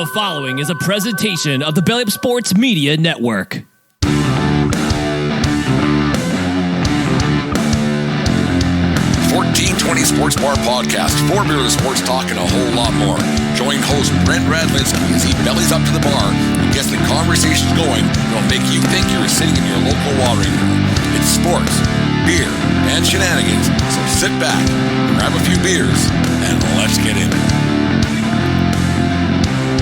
The following is a presentation of the Belly Up Sports Media Network. 1420 Sports Bar Podcast, 4 beer of sports talk and a whole lot more. Join host Brent Radlinsky as he bellies up to the bar and gets the conversations going that'll make you think you're sitting in your local watering room. It's sports, beer, and shenanigans, so sit back, grab a few beers, and let's get into it.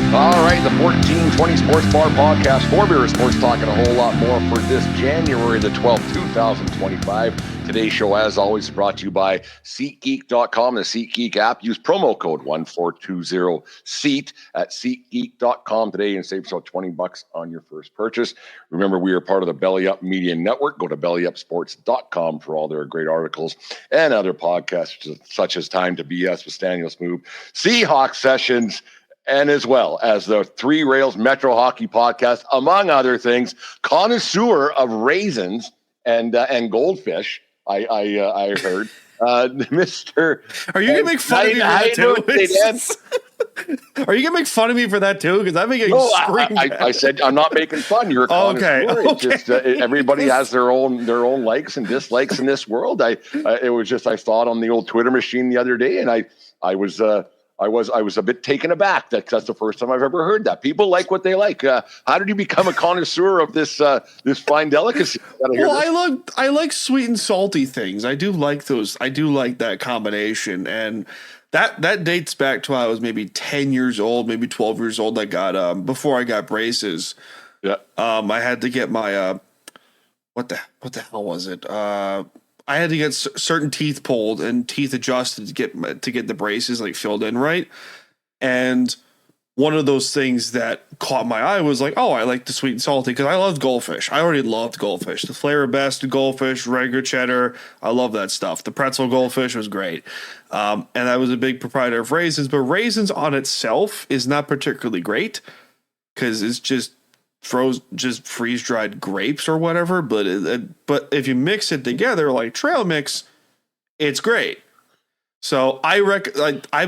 All right, the 1420 Sports Bar Podcast, 4 beer of sports talk and a whole lot more for this January the 12th, 2025. Today's show, as always, is brought to you by SeatGeek.com, the SeatGeek app. Use promo code 1420SEAT at SeatGeek.com today and save yourself $20 on your first purchase. Remember, we are part of the Belly Up Media Network. Go to BellyUpSports.com for all their great articles and other podcasts, such as Time to BS with Staniel Smooth, Seahawks Sessions, and as well as the Three Rails Metro Hockey Podcast, among other things, connoisseur of raisins and goldfish. I heard, Mr. Are you gonna make fun of me for that too? Are you gonna make fun of me for that too? Because I'm getting screamed at. I said I'm not making fun. You're a connoisseur. Okay. It's just everybody has their own likes and dislikes in this world. I saw it on the old Twitter machine the other day, and I was a bit taken aback. That's the first time I've ever heard that. People like what they like. How did you become a connoisseur of this fine delicacy? Well, I like sweet and salty things. I do like those. I do like that combination, and that dates back to when I was maybe 10 years old, maybe 12 years old. I got before I got braces. Yeah. I had to get my what the hell was it? I had to get certain teeth pulled and teeth adjusted to get the braces like filled in right. And one of those things that caught my eye was like, oh, I like the sweet and salty because I loved goldfish. I already loved goldfish. The flavor best goldfish, regular cheddar. I love that stuff. The pretzel goldfish was great. And I was a big proprietor of raisins, but raisins on itself is not particularly great because it's just freeze dried grapes or whatever, but if you mix it together like trail mix, it's great. So I've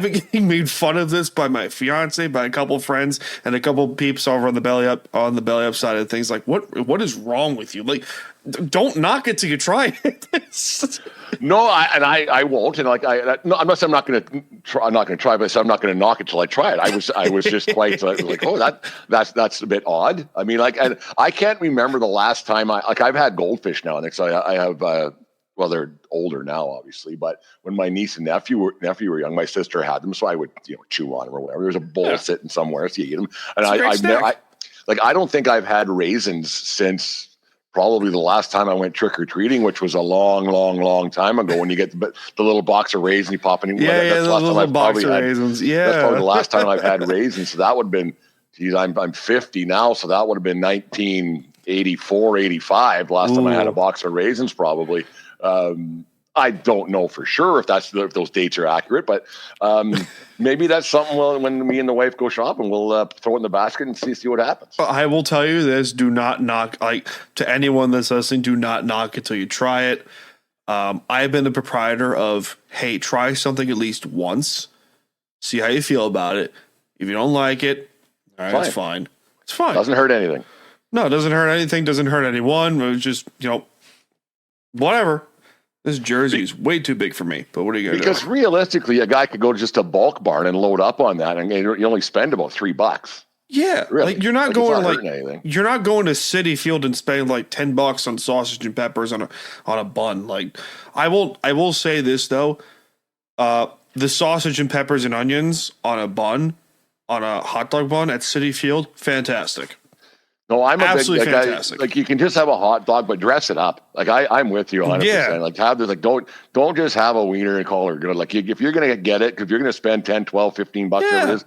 been getting made fun of this by my fiance, by a couple friends, and a couple peeps over on the belly up side of things. Like, what is wrong with you? Like, don't knock it till you try it. No, I won't. And like I'm not saying I'm not going to try, but I'm not going to knock it till I try it. I was just quite like, oh, that's a bit odd. I mean, like, and I can't remember the last time I've had goldfish now. And so I have. Well, they're older now, obviously, but when my niece and nephew were young, my sister had them, so I would chew on them or whatever. There was a bowl sitting somewhere, so you eat them. And I don't think I've had raisins since probably the last time I went trick or treating, which was a long time ago. When you get the little box of raisins, you pop in. That's the little box of raisins. Yeah, that's probably the last time I've had raisins. So that would have been. Geez, I'm 50 now, so that would have been 1984, 85. Last time I had a box of raisins, probably. I don't know for sure if those dates are accurate, but maybe that's something. When me and the wife go shopping, we'll throw it in the basket and see what happens. I will tell you this: do not knock. Like, to anyone that's listening, do not knock until you try it. I've been the proprietor of, hey, try something at least once, see how you feel about it. If you don't like it, all right, it's fine. It's fine. Doesn't hurt anything. No, it doesn't hurt anything. Doesn't hurt anyone. It was just whatever. This jersey is way too big for me, but what are you going to do? Because realistically, a guy could go to just a bulk barn and load up on that, and you only spend about $3. Yeah, really. Like you're not going to City Field and spending like $10 on sausage and peppers on a bun. Like I will say this though, the sausage and peppers and onions on a bun, on a hot dog bun at City Field, fantastic. No, I'm absolutely fantastic. Like you can just have a hot dog, but dress it up. Like I'm with you 100%. Yeah. Like have this. Like don't just have a wiener and call her good. Like if you're gonna get it, if you're gonna spend 10, 12, 15 bucks, whatever it is,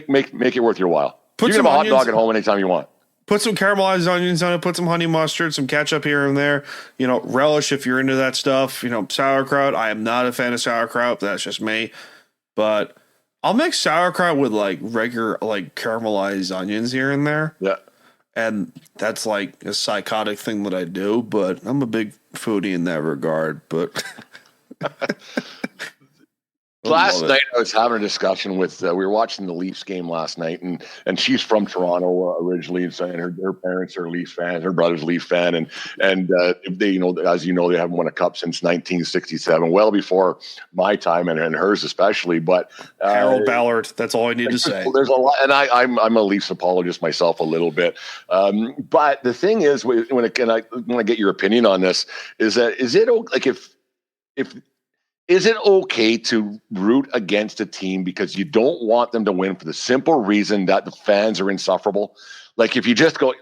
make it worth your while. You can have a hot dog at home anytime you want. Put some caramelized onions on it. Put some honey mustard, some ketchup here and there. Relish if you're into that stuff. Sauerkraut. I am not a fan of sauerkraut. That's just me. But I'll make sauerkraut with like regular like caramelized onions here and there. Yeah. And that's like a psychotic thing that I do, but I'm a big foodie in that regard. But Last night I was having a discussion with we were watching the Leafs game last night, and she's from Toronto originally, and her parents are Leafs fans, her brother's Leaf fan, and they, you know, as you know, they haven't won a cup since 1967, well before my time and hers especially. But Harold Ballard, that's all I need to say. There's a lot, and I'm a Leafs apologist myself a little bit, but the thing is, when I get your opinion on this, is it like if is it okay to root against a team because you don't want them to win for the simple reason that the fans are insufferable? Like if you just go,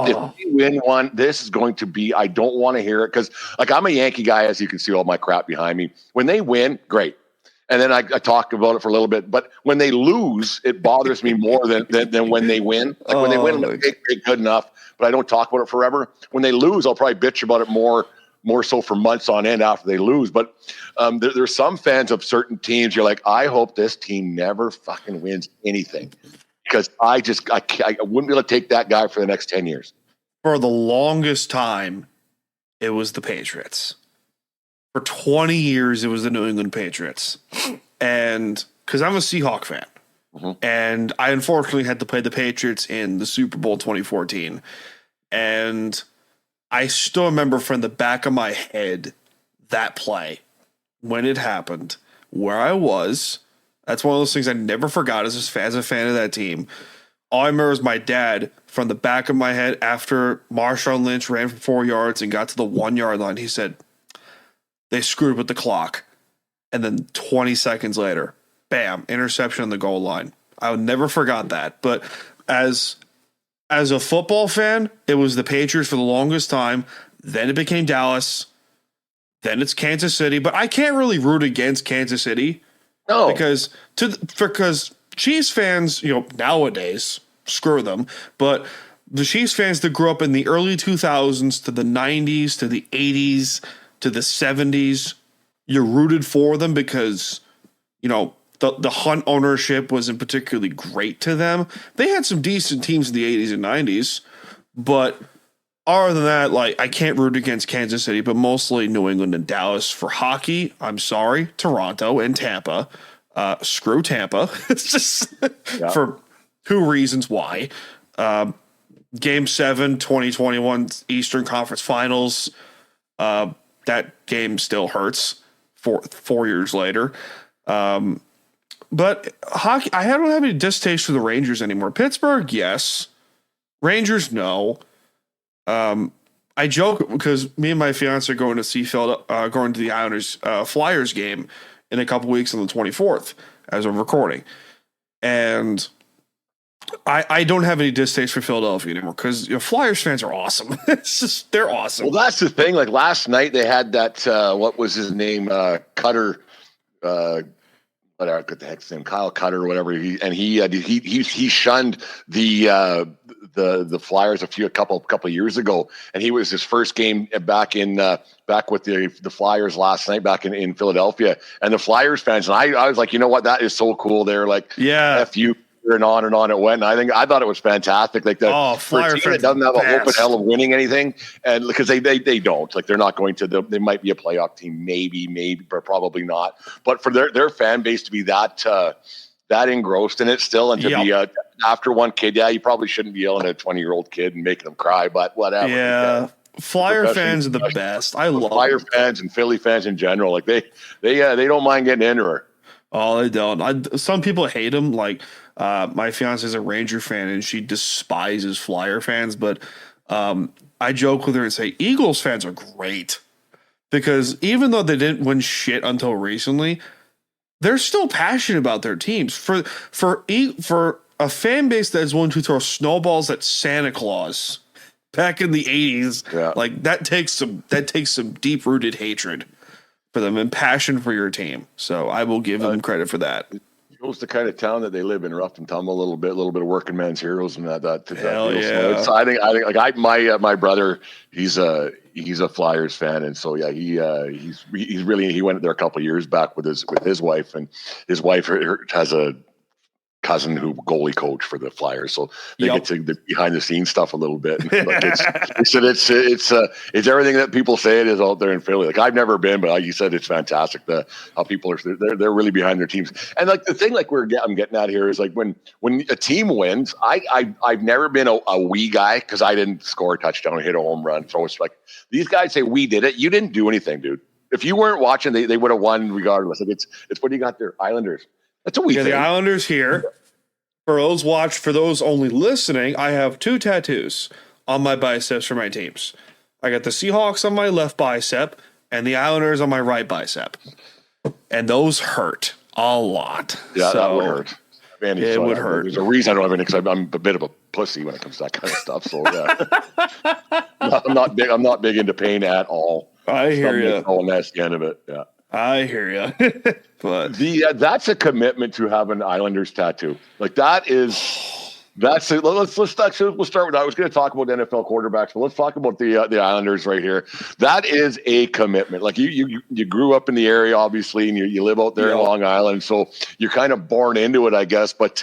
if you win one, this is going to be, I don't want to hear it. Because like I'm a Yankee guy, as you can see all my crap behind me. When they win, great. And then I talk about it for a little bit. But when they lose, it bothers me more than when they win. Like when they win, okay, good enough. But I don't talk about it forever. When they lose, I'll probably bitch about it more so for months on end after they lose. But there's some fans of certain teams, you're like, I hope this team never fucking wins anything, because I wouldn't be able to take that guy for the next 10 years. For the longest time, it was the Patriots. For 20 years, it was the New England Patriots. And because I'm a Seahawk fan, and I unfortunately had to play the Patriots in the Super Bowl 2014. And I still remember from the back of my head that play when it happened, where I was. That's one of those things I never forgot as a fan of that team. All I remember is my dad from the back of my head after Marshawn Lynch ran for 4 yards and got to the 1 yard line. He said, they screwed with the clock. And then 20 seconds later, bam, interception on the goal line. I would never forgot that. But as a football fan, it was the Patriots for the longest time. Then it became Dallas. Then it's Kansas City. But I can't really root against Kansas City. No. Because Chiefs fans, nowadays, screw them. But the Chiefs fans that grew up in the early 2000s to the 90s to the 80s to the 70s, you're rooted for them because, the Hunt ownership wasn't particularly great to them. They had some decent teams in the 80s and 90s, but other than that, I can't root against Kansas City, but mostly New England and Dallas. For hockey, I'm sorry, Toronto and Tampa. Screw Tampa. It's just for 2 reasons why. Game 7, 2021 Eastern Conference Finals. That game still hurts 4 years later. But hockey, I don't have any distaste for the Rangers anymore. Pittsburgh, yes. Rangers, no. I joke because me and my fiance are going to see going to the Islanders Flyers game in a couple weeks on the 24th as of recording. And I don't have any distaste for Philadelphia anymore because Flyers fans are awesome. It's just, they're awesome. Well, that's the thing. Like last night they had that, what was his name? Cutter, what the heck's his name? Kyle Cutter or whatever. He shunned the Flyers a couple years ago, and he was his first game back with the Flyers last night back in Philadelphia, and the Flyers fans, and I was like, you know what, that is so cool. They're like, F you. And on it went. And I thought it was fantastic. Like Flyer team that doesn't have a hope in hell of winning anything, and because they don't, like they're not going to. They might be a playoff team, maybe, but probably not. But for their fan base to be that engrossed in it still, and to be after one kid, you probably shouldn't be yelling at a 20-year-old kid and making them cry. But whatever. Yeah. Flyer fans are the best. I love Flyer fans and Philly fans in general. Like they don't mind getting into her. Oh, they don't. Some people hate them. Like my fiance is a Ranger fan and she despises Flyer fans. But I joke with her and say Eagles fans are great because even though they didn't win shit until recently, they're still passionate about their teams. For a fan base that is willing to throw snowballs at Santa Claus back in the 80s, like that takes some deep rooted hatred for them and passion for your team. So I will give them credit for that. It shows the kind of town that they live in, rough and tumble, a little bit of working man's heroes and that. Hell yeah. So I think like my brother, he's a Flyers fan, and so he went there a couple of years back with his wife, and his wife has a cousin who goalie coach for the Flyers, so they get to the behind the scenes stuff a little bit. Like he said it's everything that people say it is out there in Philly. Like I've never been, but like you said, it's fantastic. How people are they're really behind their teams. And like the thing, like I'm getting at here is like when a team wins, I've never been a we guy because I didn't score a touchdown or hit a home run. So it's like these guys say we did it. You didn't do anything, dude. If you weren't watching, they would have won regardless. Like it's what do you got there? Islanders. That's a we thing. The Islanders here. For those only listening, I have 2 tattoos on my biceps for my teams. I got the Seahawks on my left bicep and the Islanders on my right bicep. And those hurt a lot. Yeah, that would hurt. Man, it would hurt. There's a reason I don't have any because I'm a bit of a pussy when it comes to that kind of stuff. So yeah, I'm not big into pain at all. I hear you. Oh, and that's the end of it. Yeah, I hear you. But that's a commitment to have an Islanders tattoo. Like that's it. We'll start with that. I was going to talk about NFL quarterbacks, but let's talk about the Islanders right here. That is a commitment. Like you grew up in the area, obviously, and you live out there in Long Island, so you're kind of born into it, I guess. But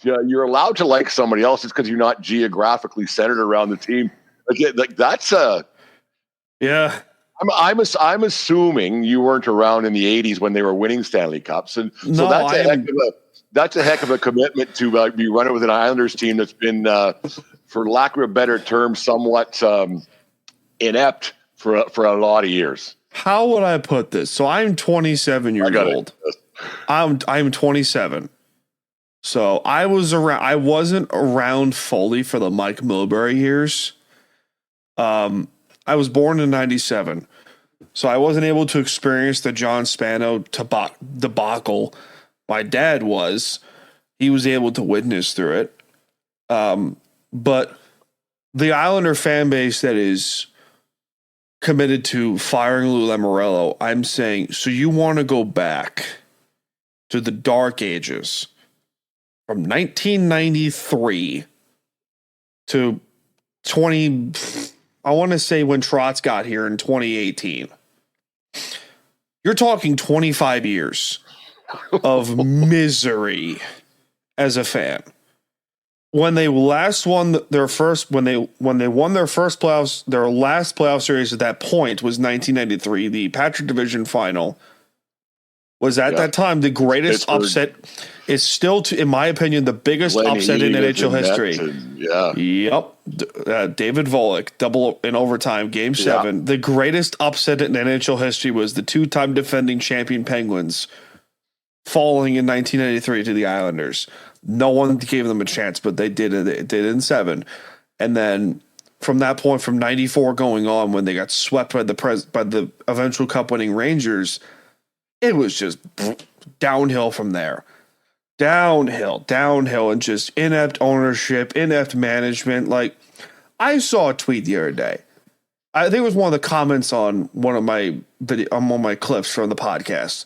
you're allowed to like somebody else just because you're not geographically centered around the team. Like that's a I'm assuming you weren't around in the 80s when they were winning Stanley Cups, and so that's a heck of a commitment to be running with an Islanders team that's been, for lack of a better term, somewhat inept for a lot of years. How would I put this? So I'm 27 years old. I'm 27. So I wasn't around fully for the Mike Milbury years. I was born in 97. So I wasn't able to experience the John Spano debacle. My dad was. He was able to witness through it. But the Islander fan base that is committed to firing Lou Lamoriello, I'm saying, so you want to go back to the dark ages from 1993 to 20, I want to say when Trotz got here in 2018. You're talking 25 years of misery as a fan. When they last won their first, when they won their first playoffs, their last playoff series at that point was 1993. The Patrick Division Final was at that time the greatest upset. It's still, in my opinion, the biggest upset in NHL history. David Volek, double in overtime, Game 7. The greatest upset in NHL history was the 2-time defending champion Penguins falling in 1993 to the Islanders. No one gave them a chance, but they did it. They did it in 7. And then from that point, from 94 going on, when they got swept by the eventual cup-winning Rangers, it was just downhill from there. Downhill, and just inept ownership, inept management. Like, I saw a tweet the other day. I think it was one of the comments on one of my clips from the podcast,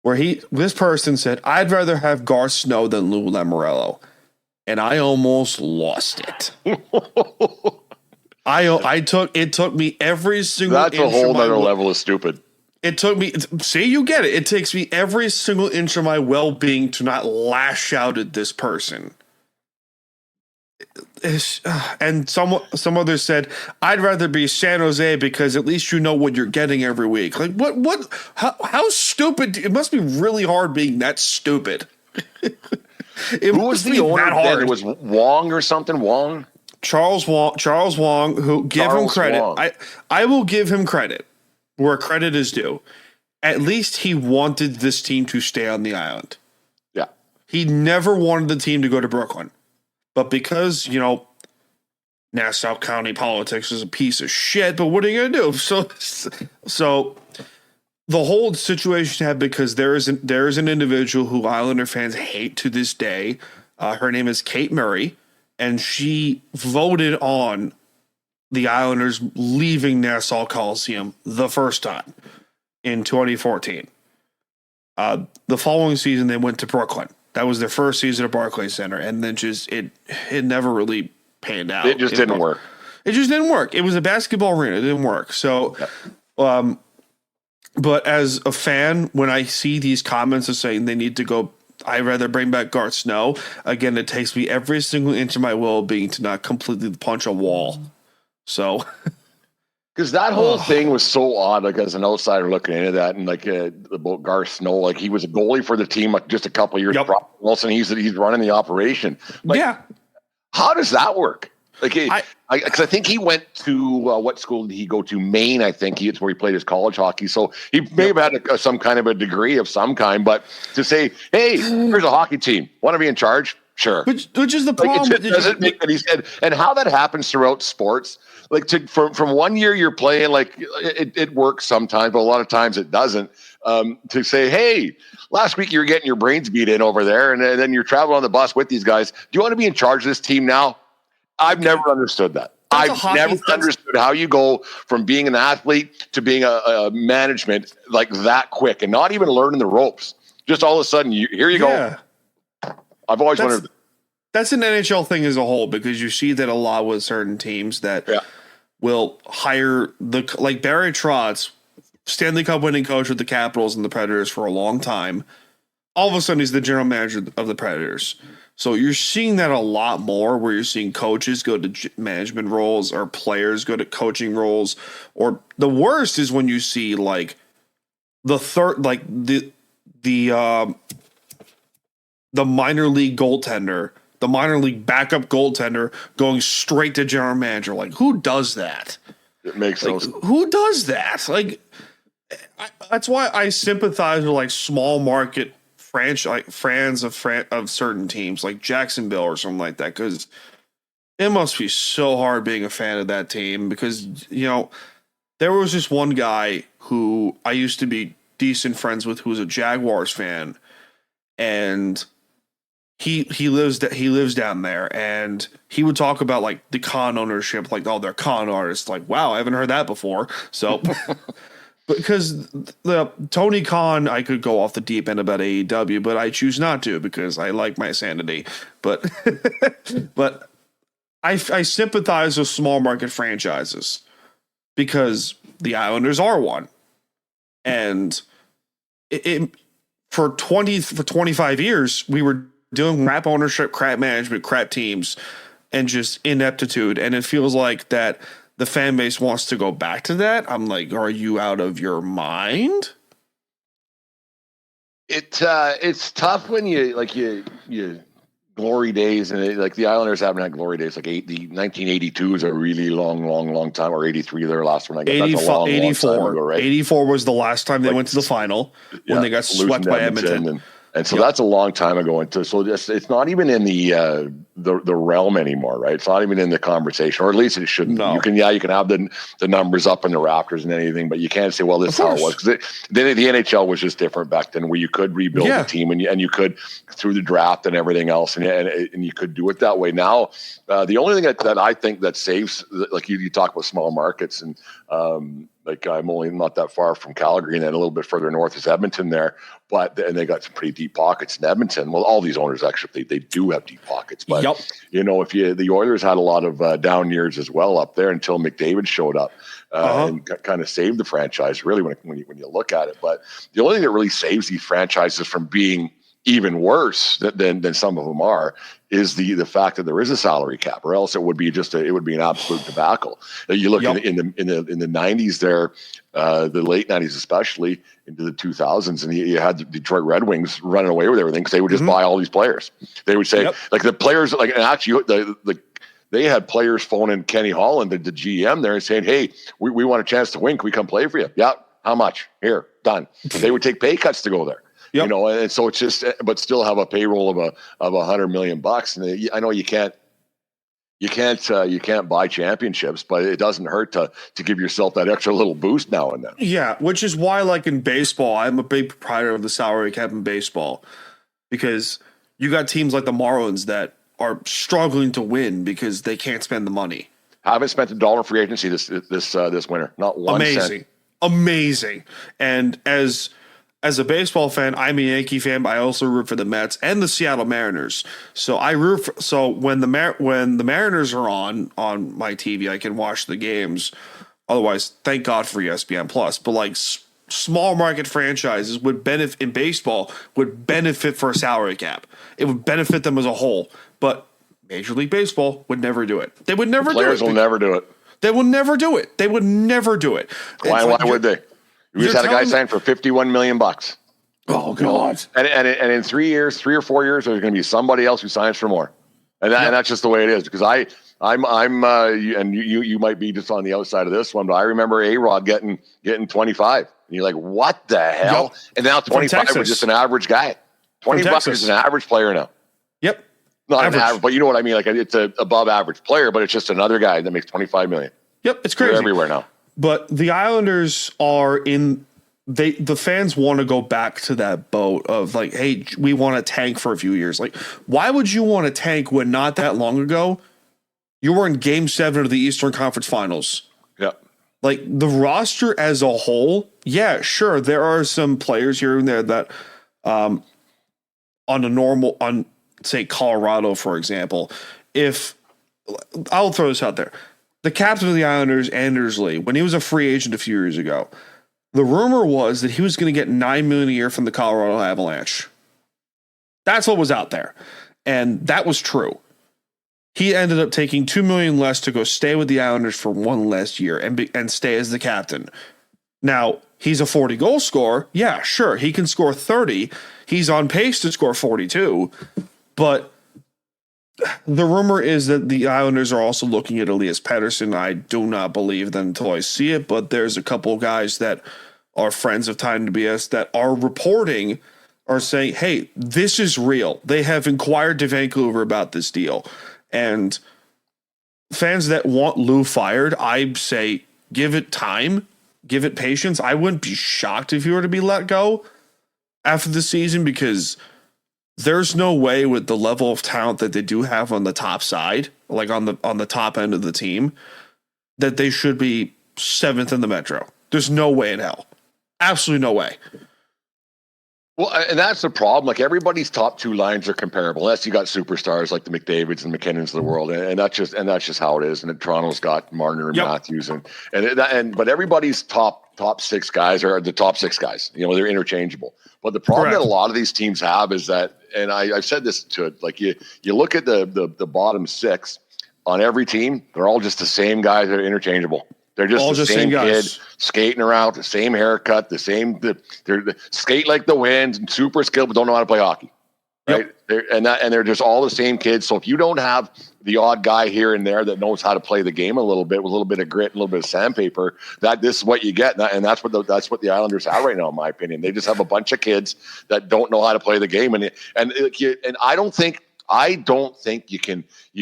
where this person said, "I'd rather have Garth Snow than Lou Lamoriello," and I almost lost it. It took me every single. That's a whole other level of stupid. It took me. See, you get it. It takes me every single inch of my well-being to not lash out at this person. And some others said, "I'd rather be San Jose because at least you know what you're getting every week." Like, what? How stupid? It must be really hard being that stupid. Who was the owner? It was Wong or something. Wong. Charles Wong. Who give him credit? I will give him credit where credit is due. At least he wanted this team to stay on the island. Yeah. He never wanted the team to go to Brooklyn. But because, Nassau County politics is a piece of shit, but what are you going to do? So the whole situation happened because there is an individual who Islander fans hate to this day. Her name is Kate Murray, and she voted on the Islanders leaving Nassau Coliseum the first time in 2014. The following season, they went to Brooklyn. That was their first season at Barclays Center, and then it never really panned out. It just didn't work. It just didn't work. It was a basketball arena. It didn't work. So, but as a fan, when I see these comments of saying they need to go, I'd rather bring back Garth Snow. Again, it takes me every single inch of my well-being to not completely punch a wall. So, because that whole thing was so odd, like as an outsider looking into that, and like about Garth Snow, like he was a goalie for the team like just a couple of years. Yep. Wilson, he's running the operation. Like, yeah. How does that work? Like, because I think he went to what school did he go to? Maine, I think. It's where he played his college hockey. So he may have had some kind of a degree of some kind. But to say, "Hey, here's a hockey team. Want to be in charge?" Sure. Which is the problem. Like, it doesn't make any sense. And how that happens throughout sports, like from 1 year you're playing, like it works sometimes, but a lot of times it doesn't. To say, "Hey, last week you were getting your brains beat in over there, and then you're traveling on the bus with these guys. Do you want to be in charge of this team now?" I've never understood that. I've never understood how you go from being an athlete to being a management like that quick and not even learning the ropes. Just all of a sudden, here you go. I've always wondered. That's an NHL thing as a whole, because you see that a lot with certain teams that will hire like Barry Trotz, Stanley Cup winning coach with the Capitals and the Predators for a long time. All of a sudden, he's the general manager of the Predators. So you're seeing that a lot more, where you're seeing coaches go to management roles or players go to coaching roles. Or the worst is when you see like the minor league goaltender, the minor league backup goaltender going straight to general manager. Like, who does that? It makes sense. Who does that? Like, that's why I sympathize with like small market fans of certain teams like Jacksonville or something like that, because it must be so hard being a fan of that team. Because there was just one guy who I used to be decent friends with who was a Jaguars fan, and he lives down there, and he would talk about like the con ownership, like, oh, they're con artists. Like, wow, I haven't heard that before. So because the Tony Khan, I could go off the deep end about AEW, but I choose not to because I like my sanity. But but I sympathize with small market franchises because the Islanders are one, and for 25 years we were doing crap ownership, crap management, crap teams, and just ineptitude, and it feels like that. The fan base wants to go back to that. I'm like, are you out of your mind? It's tough when you glory days, and like the Islanders haven't had glory days. Like the 1982 is a really long time, or 83 their last one. I guess that's a long 84. Long time ago, right? 84 was the last time they went to the final when they got swept by Edmonton. And so that's a long time ago. And so it's not even in the realm anymore, right? It's not even in the conversation, or at least it shouldn't. No. You can have the numbers up in the rafters and anything, but you can't say, well, this is how it was, because the NHL was just different back then, where you could rebuild the team and you could through the draft and everything else, and you could do it that way. Now, the only thing that I think that saves, like you talk about small markets, and like I'm only not that far from Calgary, and then a little bit further north is Edmonton there. And they got some pretty deep pockets in Edmonton. Well, all these owners actually they do have deep pockets, but if the Oilers had a lot of down years as well up there until McDavid showed up and kind of saved the franchise really when you look at it. But the only thing that really saves these franchises from being even worse than some of them are is the fact that there is a salary cap, or else it would be an absolute debacle. You look in the 90s there, the late 90s especially into the 2000s, and you had the Detroit Red Wings running away with everything because they would just buy all these players. They would say like the players, like, and actually they had players phoning Kenny Holland, the GM there, and saying, "Hey, we want a chance to win. Can we come play for you?" "Yeah, how much? Here, done." They would take pay cuts to go there. And so it's just, but still have a payroll of $100 million. And I know you can't buy championships, but it doesn't hurt to give yourself that extra little boost now and then. Yeah, which is why, like in baseball, I'm a big proprietor of the salary cap in baseball, because you got teams like the Marlins that are struggling to win because they can't spend the money. Haven't spent $1 free agency this winter, not one cent. Amazing. And as a baseball fan, I'm a Yankee fan, but I also root for the Mets and the Seattle Mariners. So when the Mariners are on my TV, I can watch the games. Otherwise, thank God for ESPN Plus. But like small market franchises would benefit in baseball would benefit for a salary cap. It would benefit them as a whole. But Major League Baseball would never do it. They would never do it. Players will never do it. They will never do it. They would never do it. Why would they? We just had a guy signed for $51 million. Oh God! And in 3 or 4 years, there's going to be somebody else who signs for more, and that's just the way it is. Because you might be just on the outside of this one, but I remember A-Rod getting 25, and you're like, what the hell? Yep. And now 25 was just an average guy. $20 is an average player now. Yep. Not average. An average, but you know what I mean. Like it's a above average player, but it's just another guy that makes $25 million. Yep, it's crazy. They're everywhere now. But the Islanders are in. The fans want to go back to that boat of like, hey, we want to tank for a few years. Like, why would you want to tank when not that long ago you were in Game 7 of the Eastern Conference Finals? Yeah. Like the roster as a whole, yeah, sure, there are some players here and there that, on say Colorado, for example, if I'll throw this out there, the captain of the Islanders, Anders Lee, when he was a free agent a few years ago, the rumor was that he was going to get $9 million a year from the Colorado Avalanche. That's what was out there, and that was true. He ended up taking $2 million less to go stay with the Islanders for one last year and stay as the captain. Now he's a 40 goal scorer. Yeah, sure, he can score 30. He's on pace to score 42, but the rumor is that the Islanders are also looking at Elias Pettersson. I do not believe that until I see it, but there's a couple of guys that are friends of Time to BS that are reporting, are saying, hey, this is real. They have inquired to Vancouver about this deal. And fans that want Lou fired, I say, give it time, give it patience. I wouldn't be shocked if he were to be let go after the season, because there's no way with the level of talent that they do have on the top side, like on the top end of the team, that they should be 7th in the Metro. There's no way in hell. Absolutely no way. Well, and that's the problem. Like everybody's top two lines are comparable, unless you got superstars like the McDavids and McKinnons of the world, and that's just how it is. And Toronto's got Marner and Matthews, but everybody's top six guys are the top six guys. You know, they're interchangeable. But the problem that a lot of these teams have is that, and I've said this to it, like you look at the bottom six on every team, they're all just the same guys that are interchangeable. They're just all the same kid skating around, the same haircut, they're skate like the winds and super skilled, but don't know how to play hockey. Right. Yep. They're just all the same kids. So if you don't have the odd guy here and there that knows how to play the game a little bit with a little bit of grit, and a little bit of sandpaper, this is what you get. And that's what the Islanders have right now, in my opinion. They just have a bunch of kids that don't know how to play the game. And I don't think you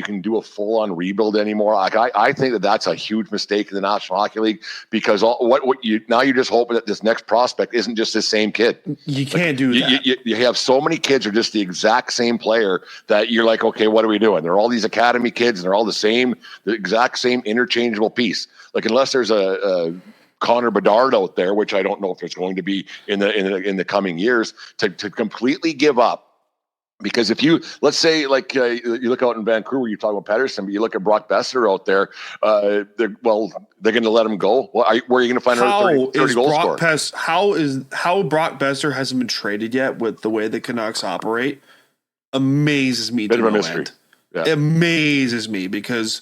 can do a full-on rebuild anymore. Like I think that's a huge mistake in the National Hockey League, because you're just hoping that this next prospect isn't just the same kid. You can't do that. You have so many kids who are just the exact same player that you're like, okay, what are we doing? They're all these academy kids, and they're all the exact same interchangeable piece. Like unless there's a Connor Bedard out there, which I don't know if there's going to be in the coming years, to completely give up. Because if let's say, you look out in Vancouver, you talk about Pettersson, but you look at Brock Besser out there, they're going to let him go. Where are you going to find another 30 goal scorer? How Brock Besser hasn't been traded yet with the way the Canucks operate amazes me. Bit of a mystery. Yeah. It amazes me, because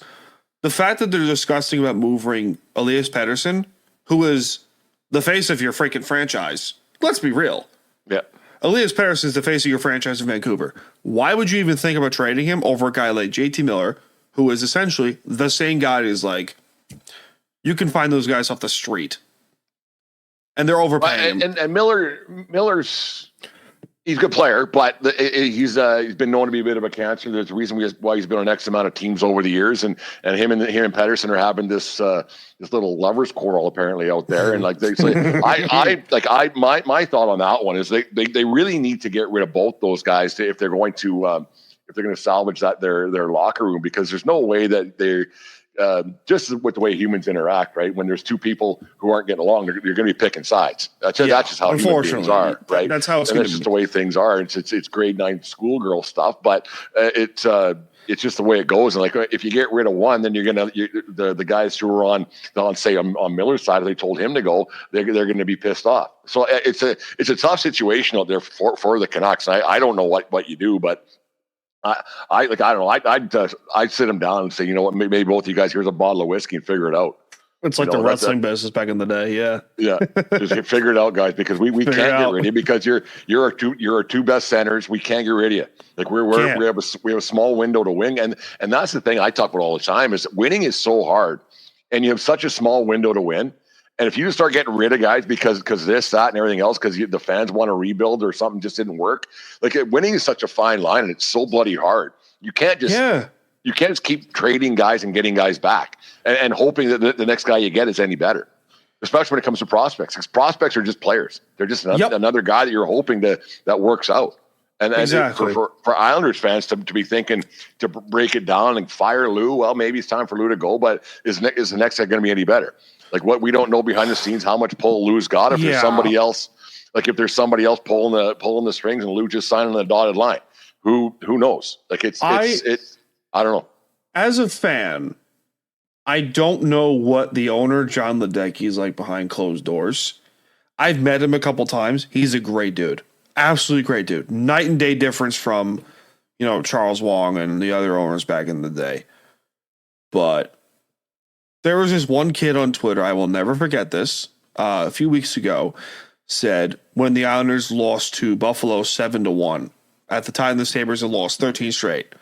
the fact that they're discussing about moving Elias Pettersson, who is the face of your freaking franchise. Let's be real. Yeah. Elias Pettersson is the face of your franchise in Vancouver. Why would you even think about trading him over a guy like JT Miller, who is essentially the same guy who's like, you can find those guys off the street, and they're overpaying him. And Miller's he's a good player, but he's been known to be a bit of a cancer. There's a reason why he's been on X amount of teams over the years, and him and Pettersson are having this little lovers quarrel apparently out there. And my thought on that one is they really need to get rid of both those guys if they're going to salvage their locker room, because there's no way that just with the way humans interact, right? When there's two people who aren't getting along, you're going to be picking sides. That's just how human beings are, right? That's how it's going to be. That's just the way things are. It's grade 9 schoolgirl stuff, but it's just the way it goes. And like, if you get rid of one, then the guys who are on say on Miller's side, if they told him to go, they're going to be pissed off. So it's a tough situation out there for the Canucks. I don't know what you do, but I don't know. I'd sit him down and say, you know what, maybe both of you guys, here's a bottle of whiskey and figure it out. It's like the wrestling business back in the day. Yeah. Yeah. Just figure it out, guys, because we can't get rid of you because you're our two best centers. We can't get rid of you. Like we have a small window to win. And that's the thing I talk about all the time is winning is so hard and you have such a small window to win. And if you start getting rid of guys because this, that, and everything else, because the fans want to rebuild or something just didn't work, like winning is such a fine line and it's so bloody hard. You can't just keep trading guys and getting guys back and hoping that the next guy you get is any better, especially when it comes to prospects. Because prospects are just players. They're just another guy that you're hoping that works out. And exactly. for Islanders fans to be thinking to break it down and fire Lou, well, maybe it's time for Lou to go, but is the next guy going to be any better? Like what we don't know behind the scenes, how much pull Lou's got. If there's somebody else, if there's somebody else pulling the strings and Lou just signing the dotted line, who knows? Like I don't know. As a fan, I don't know what the owner John Ledecky is like behind closed doors. I've met him a couple times. He's a great dude, absolutely great dude. Night and day difference from Charles Wong and the other owners back in the day. But there was this one kid on Twitter, I will never forget this, a few weeks ago, said when the Islanders lost to Buffalo 7-1, at the time the Sabres had lost 13 straight.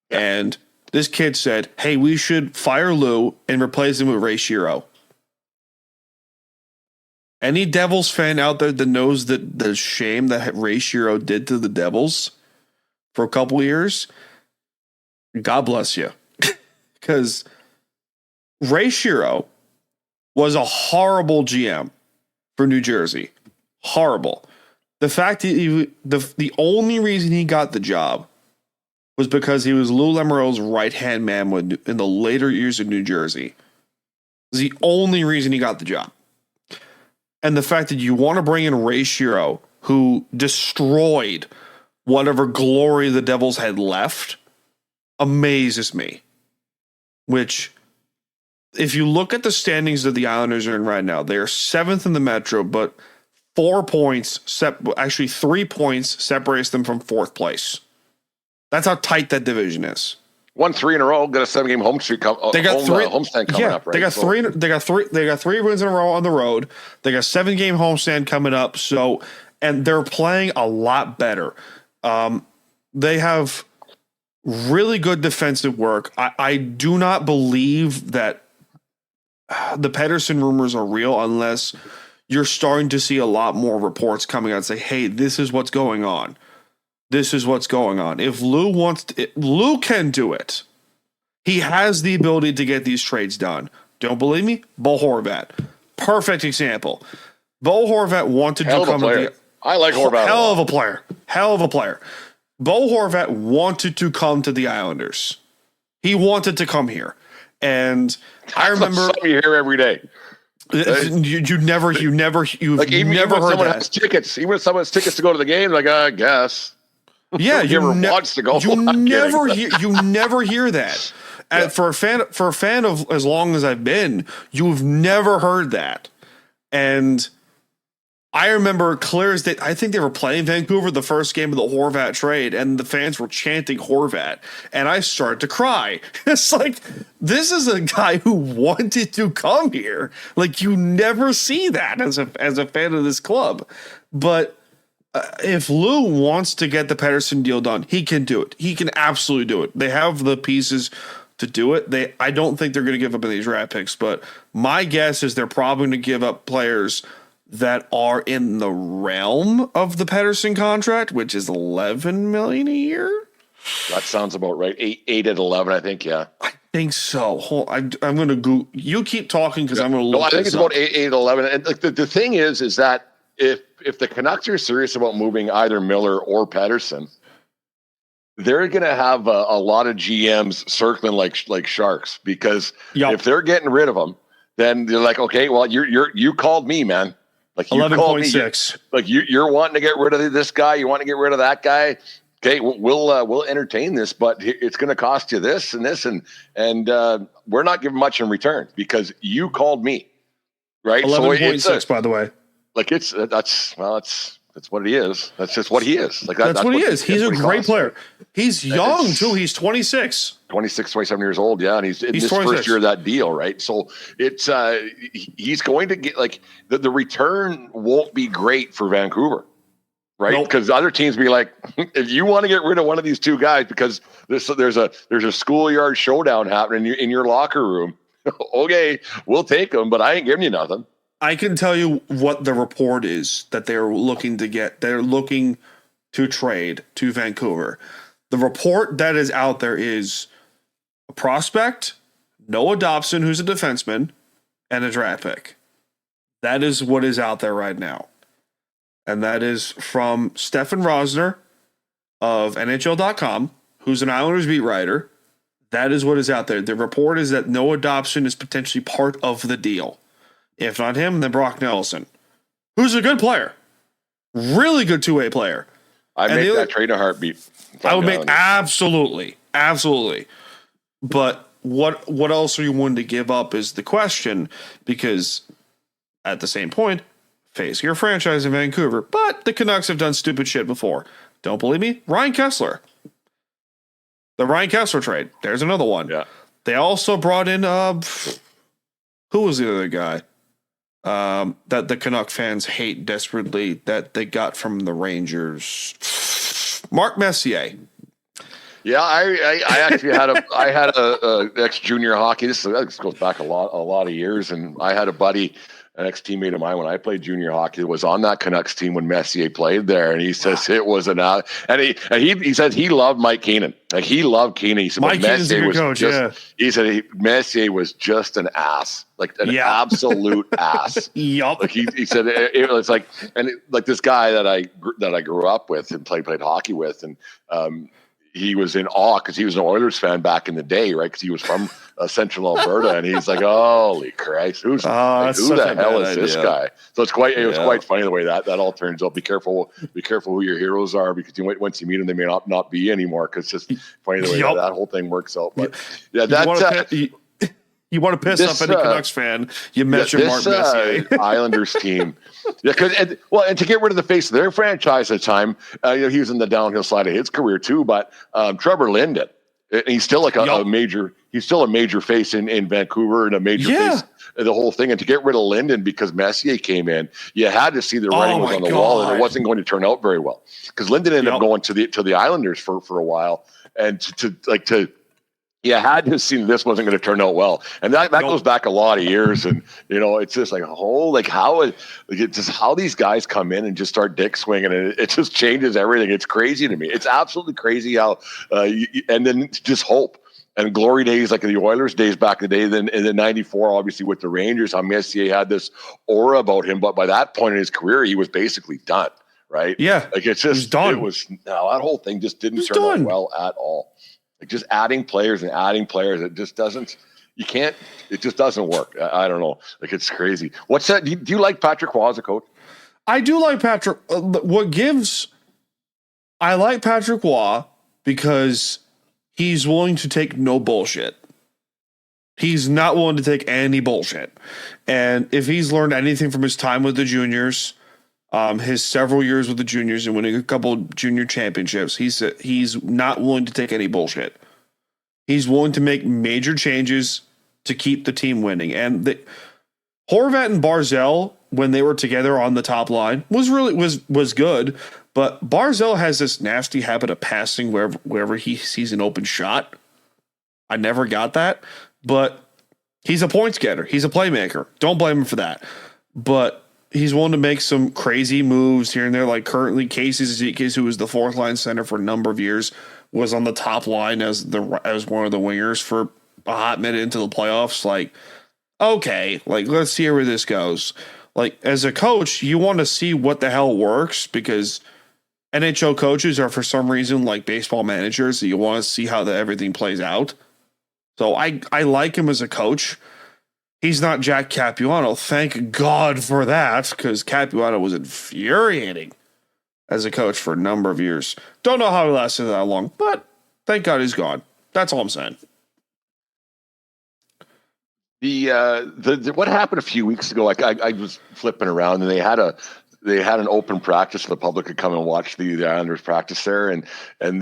Yeah. And this kid said, hey, we should fire Lou and replace him with Ray Shero. Any Devils fan out there that knows the shame that Ray Shero did to the Devils for a couple of years, God bless you. Because Ray Shero was a horrible GM for New Jersey. Horrible. The fact that the only reason he got the job was because he was Lou Lamorielle's right-hand man in the later years of New Jersey. It was the only reason he got the job. And the fact that you want to bring in Ray Shero, who destroyed whatever glory the Devils had left, amazes me. Which, if you look at the standings that the Islanders are in right now, they are 7th in the Metro, but 3 points separates them from 4th place. That's how tight that division is. Won 3 in a row. Got a 7-game home streak. They got homestand coming up. Right? They got three wins in a row on the road. They got 7-game homestand coming up. So, and they're playing a lot better. They have really good defensive work. I do not believe that the Pettersson rumors are real unless you're starting to see a lot more reports coming out and say, hey, this is what's going on. This is what's going on. If Lou can do it. He has the ability to get these trades done. Don't believe me? Bo Horvat. Perfect example. Bo Horvat wanted to come to the... I like Horvat. Hell of a player. Bo Horvat wanted to come to the Islanders. He wanted to come here. And I remember... something you hear every day. You've never heard that. Has tickets, even if someone has tickets to go to the game, like, I guess. Yeah, wants to go. You never hear that. And for a fan of as long as I've been, you've never heard that. And I remember clear as day, I think they were playing Vancouver the first game of the Horvat trade, and the fans were chanting Horvat, and I started to cry. It's like, this is a guy who wanted to come here. Like, you never see that as a fan of this club. But if Lou wants to get the Pettersson deal done, he can do it. He can absolutely do it. They have the pieces to do it. I don't think they're going to give up any these draft picks, but my guess is they're probably going to give up players that are in the realm of the Pettersson contract, which is $11 million a year. That sounds about right. 8 at 11, I think. Yeah, I think so. I'm going to go. You keep talking because I'm going to look. No, I think it's about 8 at 11. And the thing is that if the Canucks are serious about moving either Miller or Pettersson, they're going to have a lot of GMs circling like sharks, because if they're getting rid of them, then they're like, okay, well, you called me, man. Like, you called me. 11.6. Like, you're wanting to get rid of this guy. You want to get rid of that guy. Okay, we'll entertain this, but it's going to cost you this and this, and we're not giving much in return because you called me, right? 11.6, by the way. Like, that's what he is. That's just what he is. Like, that's what he is. He's a great player. He's young too. He's 26. 26, 27 years old. Yeah. And he's in this 26. first year of that deal. Right. So it's, he's going to get, like, the return won't be great for Vancouver. Right. Because other teams be like, if you want to get rid of one of these two guys, because there's a schoolyard showdown happening in your locker room. Okay, we'll take them, but I ain't giving you nothing. I can tell you what the report is that they're looking to get. They're looking to trade to Vancouver. The report that is out there is a prospect, Noah Dobson, who's a defenseman, and a draft pick. That is what is out there right now. And that is from Stefan Rosner of NHL.com, who's an Islanders beat writer. That is what is out there. The report is that Noah Dobson is potentially part of the deal. If not him, then Brock Nelson, who's a good player. Really good two-way player. I'd make that trade a heartbeat. I would make absolutely. But what else are you willing to give up is the question, because at the same point, face your franchise in Vancouver, but the Canucks have done stupid shit before. Don't believe me? Ryan Kessler. The Ryan Kessler trade. There's another one. Yeah. They also brought in who was the other guy? That the Canuck fans hate desperately, that they got from the Rangers. Mark Messier. Yeah, I actually had a ex junior hockey. This goes back a lot of years, and I had a buddy, an ex teammate of mine when I played junior hockey, that was on that Canucks team when Messier played there, and he says it was an out. And he says he loved Mike Keenan. Like, he loved Keenan. He said Mike Keenan's a good coach. He said Messier was just an ass, like an absolute ass. Yup. Like, he said it was like, and like this guy that I grew up with and played hockey with, and he was in awe because he was an Oilers fan back in the day, right? Because he was from Central Alberta, and he's like, "Holy Christ, who the hell is this guy?" So it was quite funny the way that all turns out. Be careful who your heroes are, because once you meet them, they may not be anymore. Because it's just funny the way that whole thing works out. But yeah, that's. You want to piss off any Canucks fan, you mention Mark Messier. Islanders team. Yeah, and to get rid of the face of their franchise at the time, he was in the downhill slide of his career too, but Trevor Linden, he's still like a major face in Vancouver, and a major face of the whole thing. And to get rid of Linden because Messier came in, you had to see the writing was on the wall, and it wasn't going to turn out very well, because Linden ended up going to the Islanders for a while, and you had to see this wasn't going to turn out well. And that goes back a lot of years. And, it's just like, it's just how these guys come in and just start dick swinging, and it just changes everything. It's crazy to me. It's absolutely crazy how, and then just hope. And glory days, like the Oilers days back in the day, then in the 94, obviously with the Rangers, how Messier had this aura about him. But by that point in his career, he was basically done. Right. Yeah. Like, it's just, done. That whole thing just didn't turn out well at all. Like, just adding players, it just doesn't. It just doesn't work. I don't know. Like, it's crazy. What's that? Do you like Patrick Roy as a coach? I do like Patrick. I like Patrick Roy because he's willing to take no bullshit. He's not willing to take any bullshit. And if he's learned anything from his time with the juniors, his several years with the juniors and winning a couple junior championships, he's not willing to take any bullshit. He's willing to make major changes to keep the team winning. And Horvat and Barzal, when they were together on the top line, was good. But Barzal has this nasty habit of passing wherever he sees an open shot. I never got that, but he's a points getter. He's a playmaker. Don't blame him for that. But he's willing to make some crazy moves here and there. Like, currently, Casey Zizekas, who was the fourth line center for a number of years, was on the top line as one of the wingers for a hot minute into the playoffs. Like, okay, like, let's see where this goes. Like, as a coach, you want to see what the hell works, because NHL coaches are for some reason like baseball managers. So you want to see how everything plays out. So I like him as a coach. He's not Jack Capuano. Thank God for that, because Capuano was infuriating as a coach for a number of years. Don't know how he lasted that long, but thank God he's gone. That's all I'm saying. The what happened a few weeks ago? Like I was flipping around, and they had an open practice so the public could come and watch the Islanders practice there. And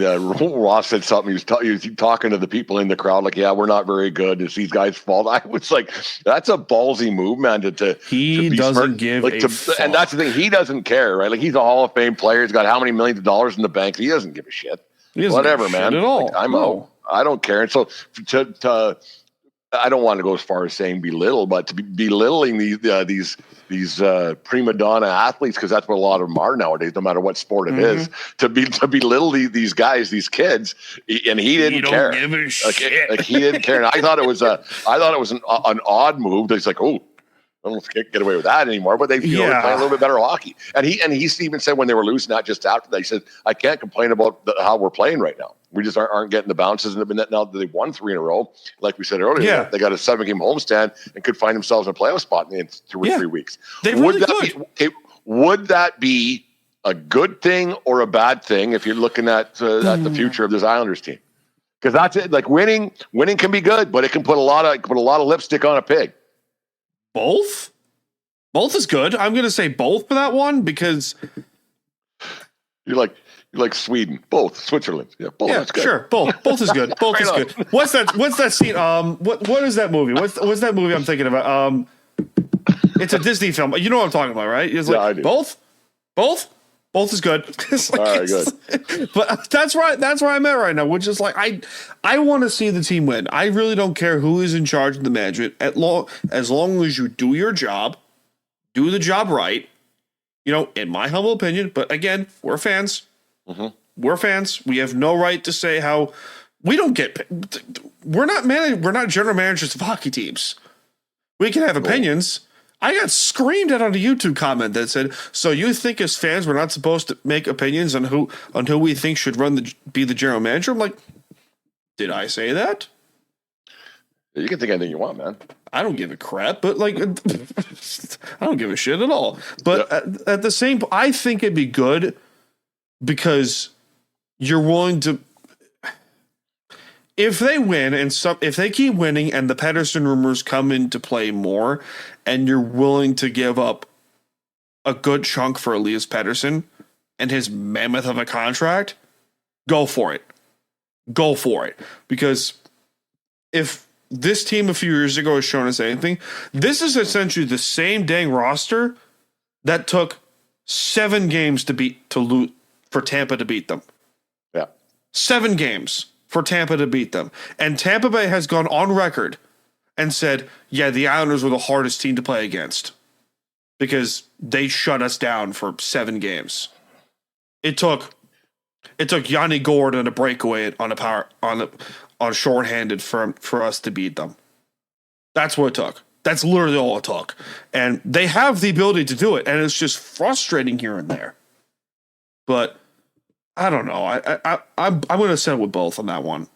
Ross said something. He was talking to the people in the crowd, like, "Yeah, we're not very good. It's these guys' fault." I was like, "That's a ballsy move, man." He doesn't give a fuck. And that's the thing. He doesn't care, right? Like, he's a Hall of Fame player. He's got how many millions of dollars in the bank? He doesn't give a shit. Whatever, man. At all. Like, I'm out. I don't care. And so I don't want to go as far as saying belittle, but to be belittling these prima donna athletes, because that's what a lot of them are nowadays, no matter what sport it is, to belittle these guys, these kids, and he didn't care. Give a shit. Like he didn't care. And I thought it was an odd move. It's like, oh, I don't know if we can't get away with that anymore, but they're playing a little bit better hockey. And he even said when they were losing, not just after that, he said, I can't complain about how we're playing right now. We just aren't getting the bounces. And now that they've won 3 in a row, like we said earlier, they got a 7-game homestand and could find themselves in a playoff spot in 2 or 3 weeks. Would that be a good thing or a bad thing if you're looking at the future of this Islanders team? Because that's it. Like winning can be good, but it can put a lot of lipstick on a pig. Both is good. I'm going to say both for that one, because you're like Sweden, both Switzerland, both. Yeah, that's good. Sure, both is good. Both is good. What's that scene? What is that movie? What's that movie I'm thinking about? It's a Disney film. You know what I'm talking about, right? It's like, I do. Both is good. It's like, all right, good. But that's right. That's where I'm at right now, which is like I want to see the team win. I really don't care who is in charge of the management. As long as you do your job, do the job right. In my humble opinion. But again, we're fans. Mm-hmm. We're fans. We have no right to say how we don't get. We're not general managers of hockey teams. We can have opinions. I got screamed at on a YouTube comment that said, "So you think as fans we're not supposed to make opinions on who we think should be the general manager?" I'm like, did I say that? You can think anything you want, man. I don't give a crap, but like, I don't give a shit at all. But at the same, I think it'd be good because you're willing to. If they win if they keep winning and the Pettersson rumors come into play more, and you're willing to give up a good chunk for Elias Pettersson and his mammoth of a contract, go for it. Go for it. Because if this team a few years ago has shown us anything, this is essentially the same dang roster that took 7 games for Tampa to beat them. Yeah. 7 games for Tampa to beat them. And Tampa Bay has gone on record and said, yeah, the Islanders were the hardest team to play against because they shut us down for 7 games. It took Yanni Gordon a breakaway on shorthanded for us to beat them. That's what it took. That's literally all it took. And they have the ability to do it, and it's just frustrating here and there. But I don't know. I'm going to settle with both on that one.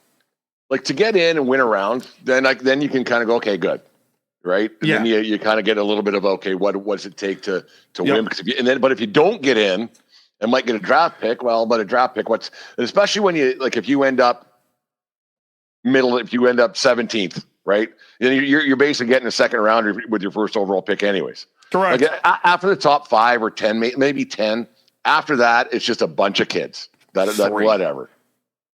Like, to get in and win a round, then you can kind of go, okay, good, right? And then you kind of get a little bit of, okay, what does it take to win? Because if you don't get in and might get a draft pick, but a draft pick, especially when if you end up 17th, right? Then you're basically getting a second rounder with your first overall pick, anyways. Correct. Like, after the top 5 or 10, maybe 10. After that, it's just a bunch of kids. That whatever.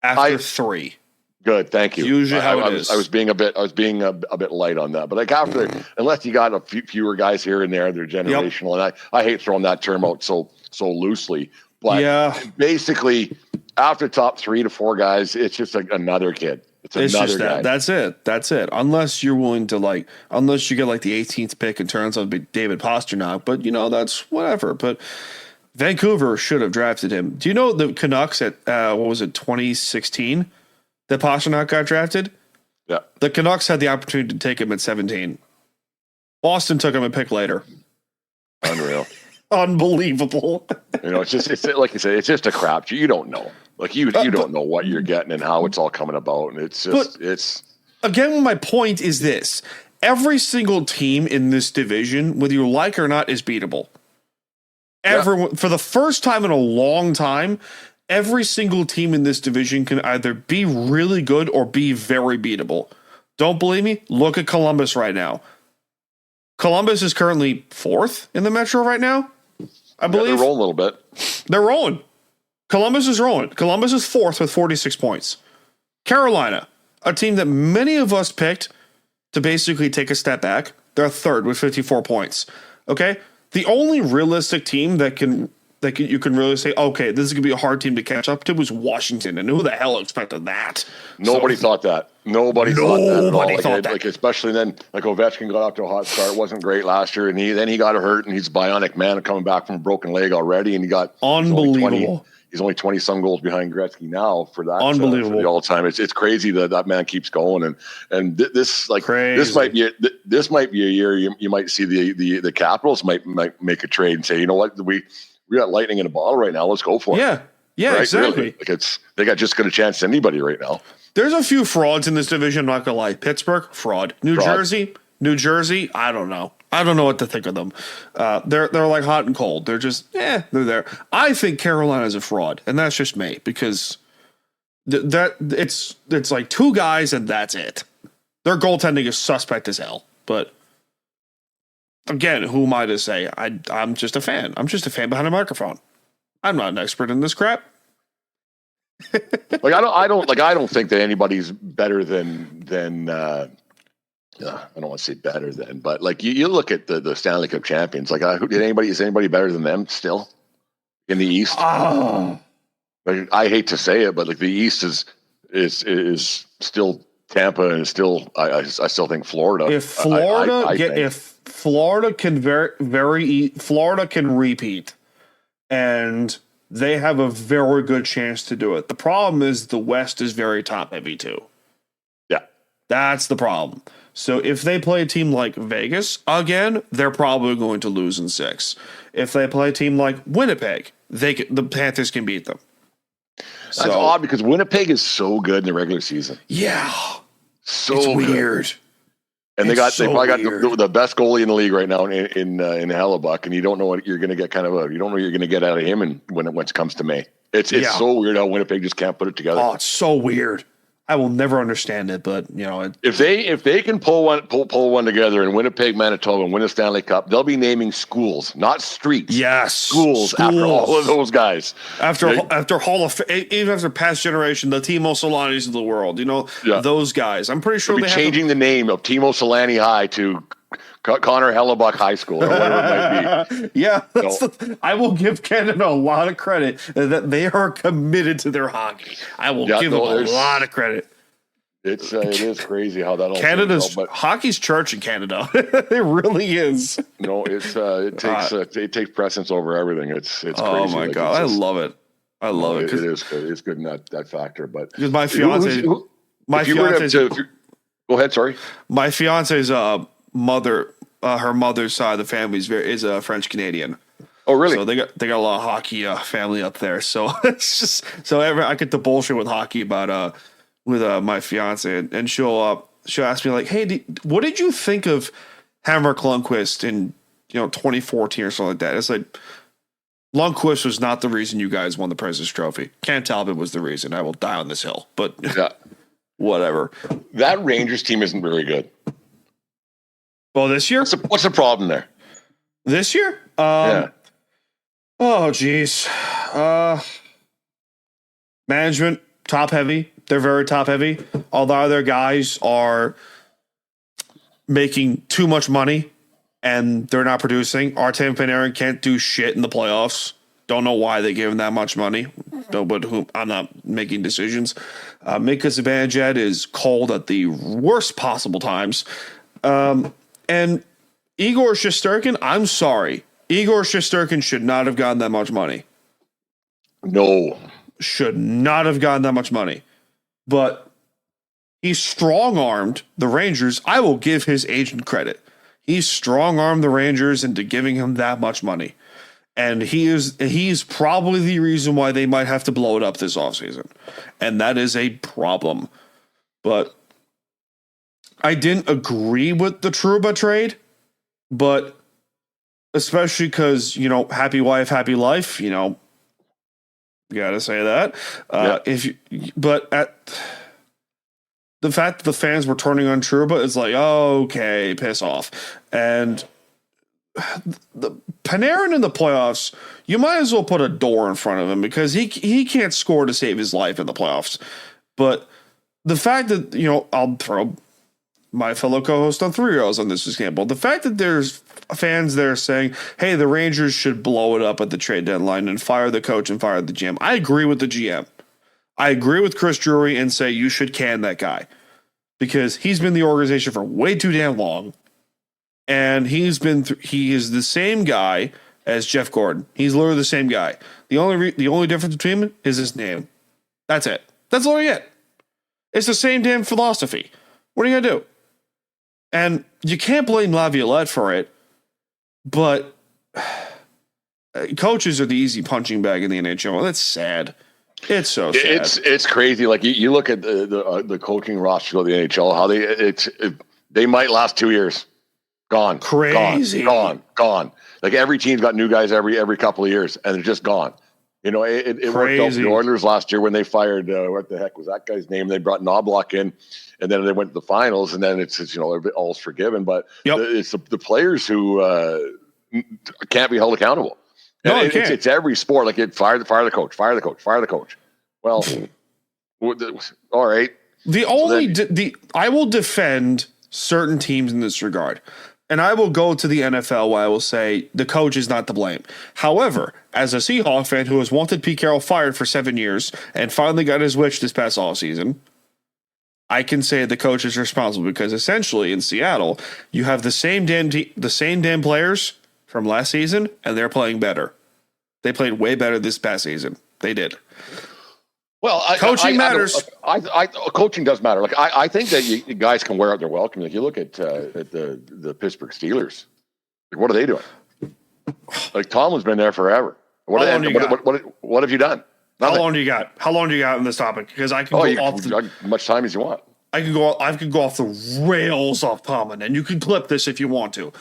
After 3. Good, thank you. Usually how it is. I was being a bit light on that, but like after, unless you got a fewer guys here and there, they're generational, and I hate throwing that term out so loosely. But basically, after top 3 to 4 guys, it's just like another kid. It's another guy. That's it. Unless you're willing to unless you get like the 18th pick and turns out to be David Pastrnak, but that's whatever. But Vancouver should have drafted him. Do you know the Canucks at 2016 that Pastrnak got drafted? Yeah. The Canucks had the opportunity to take him at 17. Boston took him a pick later. Unreal. Unbelievable. It's like you said, it's just a crapshoot. You don't know. Like you don't know what you're getting and how it's all coming about. And it's again, my point is this. Every single team in this division, whether you like it or not, is beatable. Everyone, for the first time in a long time, every single team in this division can either be really good or be very beatable. Don't believe me? Look at Columbus right now. Columbus is currently 4th in the Metro right now, I believe. They're rolling a little bit. They're rolling. Columbus is rolling. Columbus is 4th with 46 points. Carolina, a team that many of us picked to basically take a step back, they're 3rd with 54 points. Okay? The only realistic team that you can really say, okay, this is going to be a hard team to catch up to was Washington. And who the hell expected that? Nobody thought that. Nobody thought that at all. Like, especially then, like Ovechkin got off to a hot start. Wasn't great last year. And then he got hurt and he's a bionic man coming back from a broken leg already. And he got unbelievable. He's only 20 some goals behind Gretzky now for that. Unbelievable. For the all time. It's crazy that man keeps going. And this might be a year you might see the Capitals might make a trade and say, you know what, we got lightning in a bottle right now. Let's go for it. Yeah, right? Exactly. Really. They got just got a chance to anybody right now. There's a few frauds in this division. I'm not gonna lie. Pittsburgh, fraud. New Jersey. I don't know. I don't know what to think of them. They're like hot and cold. They're just they're there. I think Carolina's a fraud, and that's just me because it's like 2 guys and that's it. Their goaltending is suspect as hell. But again, who am I to say? I'm just a fan. I'm just a fan behind a microphone. I'm not an expert in this crap. I don't think that anybody's better than I don't want to say better than, but like you look at the Stanley Cup champions, like is anybody better than them still in the East? Oh. Like, I hate to say it, but like the East is still Tampa and still I still think Florida. If Florida can repeat, and they have a very good chance to do it. The problem is the West is very top heavy too. Yeah, that's the problem. So if they play a team like Vegas again, they're probably going to lose in 6. If they play a team like Winnipeg, the Panthers can beat them. That's odd because Winnipeg is so good in the regular season. Yeah, so it's good. Weird. And they probably got the best goalie in the league right now in Hellebuck, and you don't know what you're going to get. You don't know what you're going to get out of him, when it comes to May. It's so weird how Winnipeg just can't put it together. Oh, it's so weird. I will never understand it, but if they can pull one together in Winnipeg, Manitoba, and win a Stanley Cup, they'll be naming schools, not streets. Yes, schools. After all of those guys, after Hall of Fame, even after past generation, the Timo Solanis of the world, those guys. I'm pretty sure they'll be changing the name of Timo Solani High to Connor Hellebuck High School or whatever it might be. Yeah, I will give Canada a lot of credit that they are committed to their hockey. I will give them a lot of credit. It is crazy how that all Canada's hockey's church in Canada. It really is. No, it takes precedence over everything. It's crazy. Oh my god, I love it. I love it. It is good. It's good in that factor. But because my fiance, go ahead. Sorry, my fiance's mother, her mother's side of the family is a French Canadian. Oh, really? So they got a lot of hockey family up there. So it's just I get to bullshit with hockey about with my fiance, and she'll ask me like, "Hey, what did you think of Hammer Lundqvist in 2014 or something like that?" It's like Lundqvist was not the reason you guys won the President's Trophy. Ken Talbot was the reason. I will die on this hill, but whatever. That Rangers team isn't very good. Well, this year? What's the problem there? This year? Yeah. Oh, geez. Management, top heavy. They're very top heavy. Although their guys are making too much money and they're not producing. Artem Panarin can't do shit in the playoffs. Don't know why they gave him that much money. But I'm not making decisions. Mika Zibanejad is cold at the worst possible times. And Igor Shesterkin, I'm sorry. Igor Shesterkin should not have gotten that much money. No. Should not have gotten that much money. But he strong-armed the Rangers. I will give his agent credit. He strong-armed the Rangers into giving him that much money. And he's probably the reason why they might have to blow it up this offseason. And that is a problem. But I didn't agree with the Trouba trade, but especially because, happy wife, happy life, gotta say that. The fact that the fans were turning on Trouba is like, oh, okay, piss off. And the Panarin in the playoffs, you might as well put a door in front of him because he can't score to save his life in the playoffs. But the fact that, I'll throw my fellow co-host on 3 Rails on this example. The fact that there's fans there saying, hey, the Rangers should blow it up at the trade deadline and fire the coach and fire the GM. I agree with the GM. I agree with Chris Drury and say you should can that guy because he's been in the organization for way too damn long. And he is the same guy as Jeff Gordon. He's literally the same guy. The only difference between them is his name. That's it. That's literally it. It's the same damn philosophy. What are you going to do? And you can't blame Laviolette for it, but coaches are the easy punching bag in the NHL. That's sad. It's so sad. It's crazy. Like you look at the coaching roster of the NHL, how they might last 2 years. Gone. Crazy. Gone. Like every team's got new guys every couple of years, and they're just gone. It worked out for the Oilers last year when they fired what the heck was that guy's name? They brought Knobloch in, and then they went to the finals, and then it's all's forgiven. But it's the players who can't be held accountable. No, it's every sport. Like fire the coach, fire the coach. Well, all right. I will defend certain teams in this regard. And I will go to the NFL where I will say the coach is not to blame. However, as a Seahawks fan who has wanted Pete Carroll fired for 7 years and finally got his wish this past offseason, I can say the coach is responsible because essentially in Seattle, you have the same damn players from last season, and they're playing better. They played way better this past season. They did. Well, coaching matters. Coaching does matter. Like I think that you guys can wear out their welcome. Like you look at the Pittsburgh Steelers. Like what are they doing? Like Tomlin's been there forever. What have you done? Nothing. How long do you got? How long do you got on this topic? Because I can go off much time as you want. I could go off the rails off Tomlin, and you can clip this if you want to.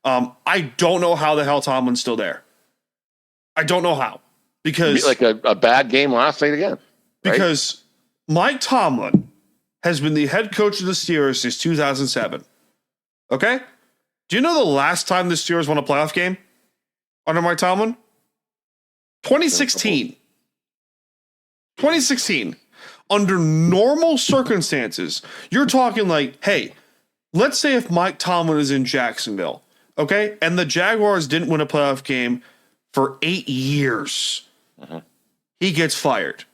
I don't know how the hell Tomlin's still there. I don't know how because like a bad game last night again. Right? Because Mike Tomlin has been the head coach of the Steelers since 2007. Okay? Do you know the last time the Steelers won a playoff game under Mike Tomlin? 2016. 2016. Under normal circumstances, you're talking like, hey, let's say if Mike Tomlin is in Jacksonville, okay, and the Jaguars didn't win a playoff game for 8 years, he gets fired.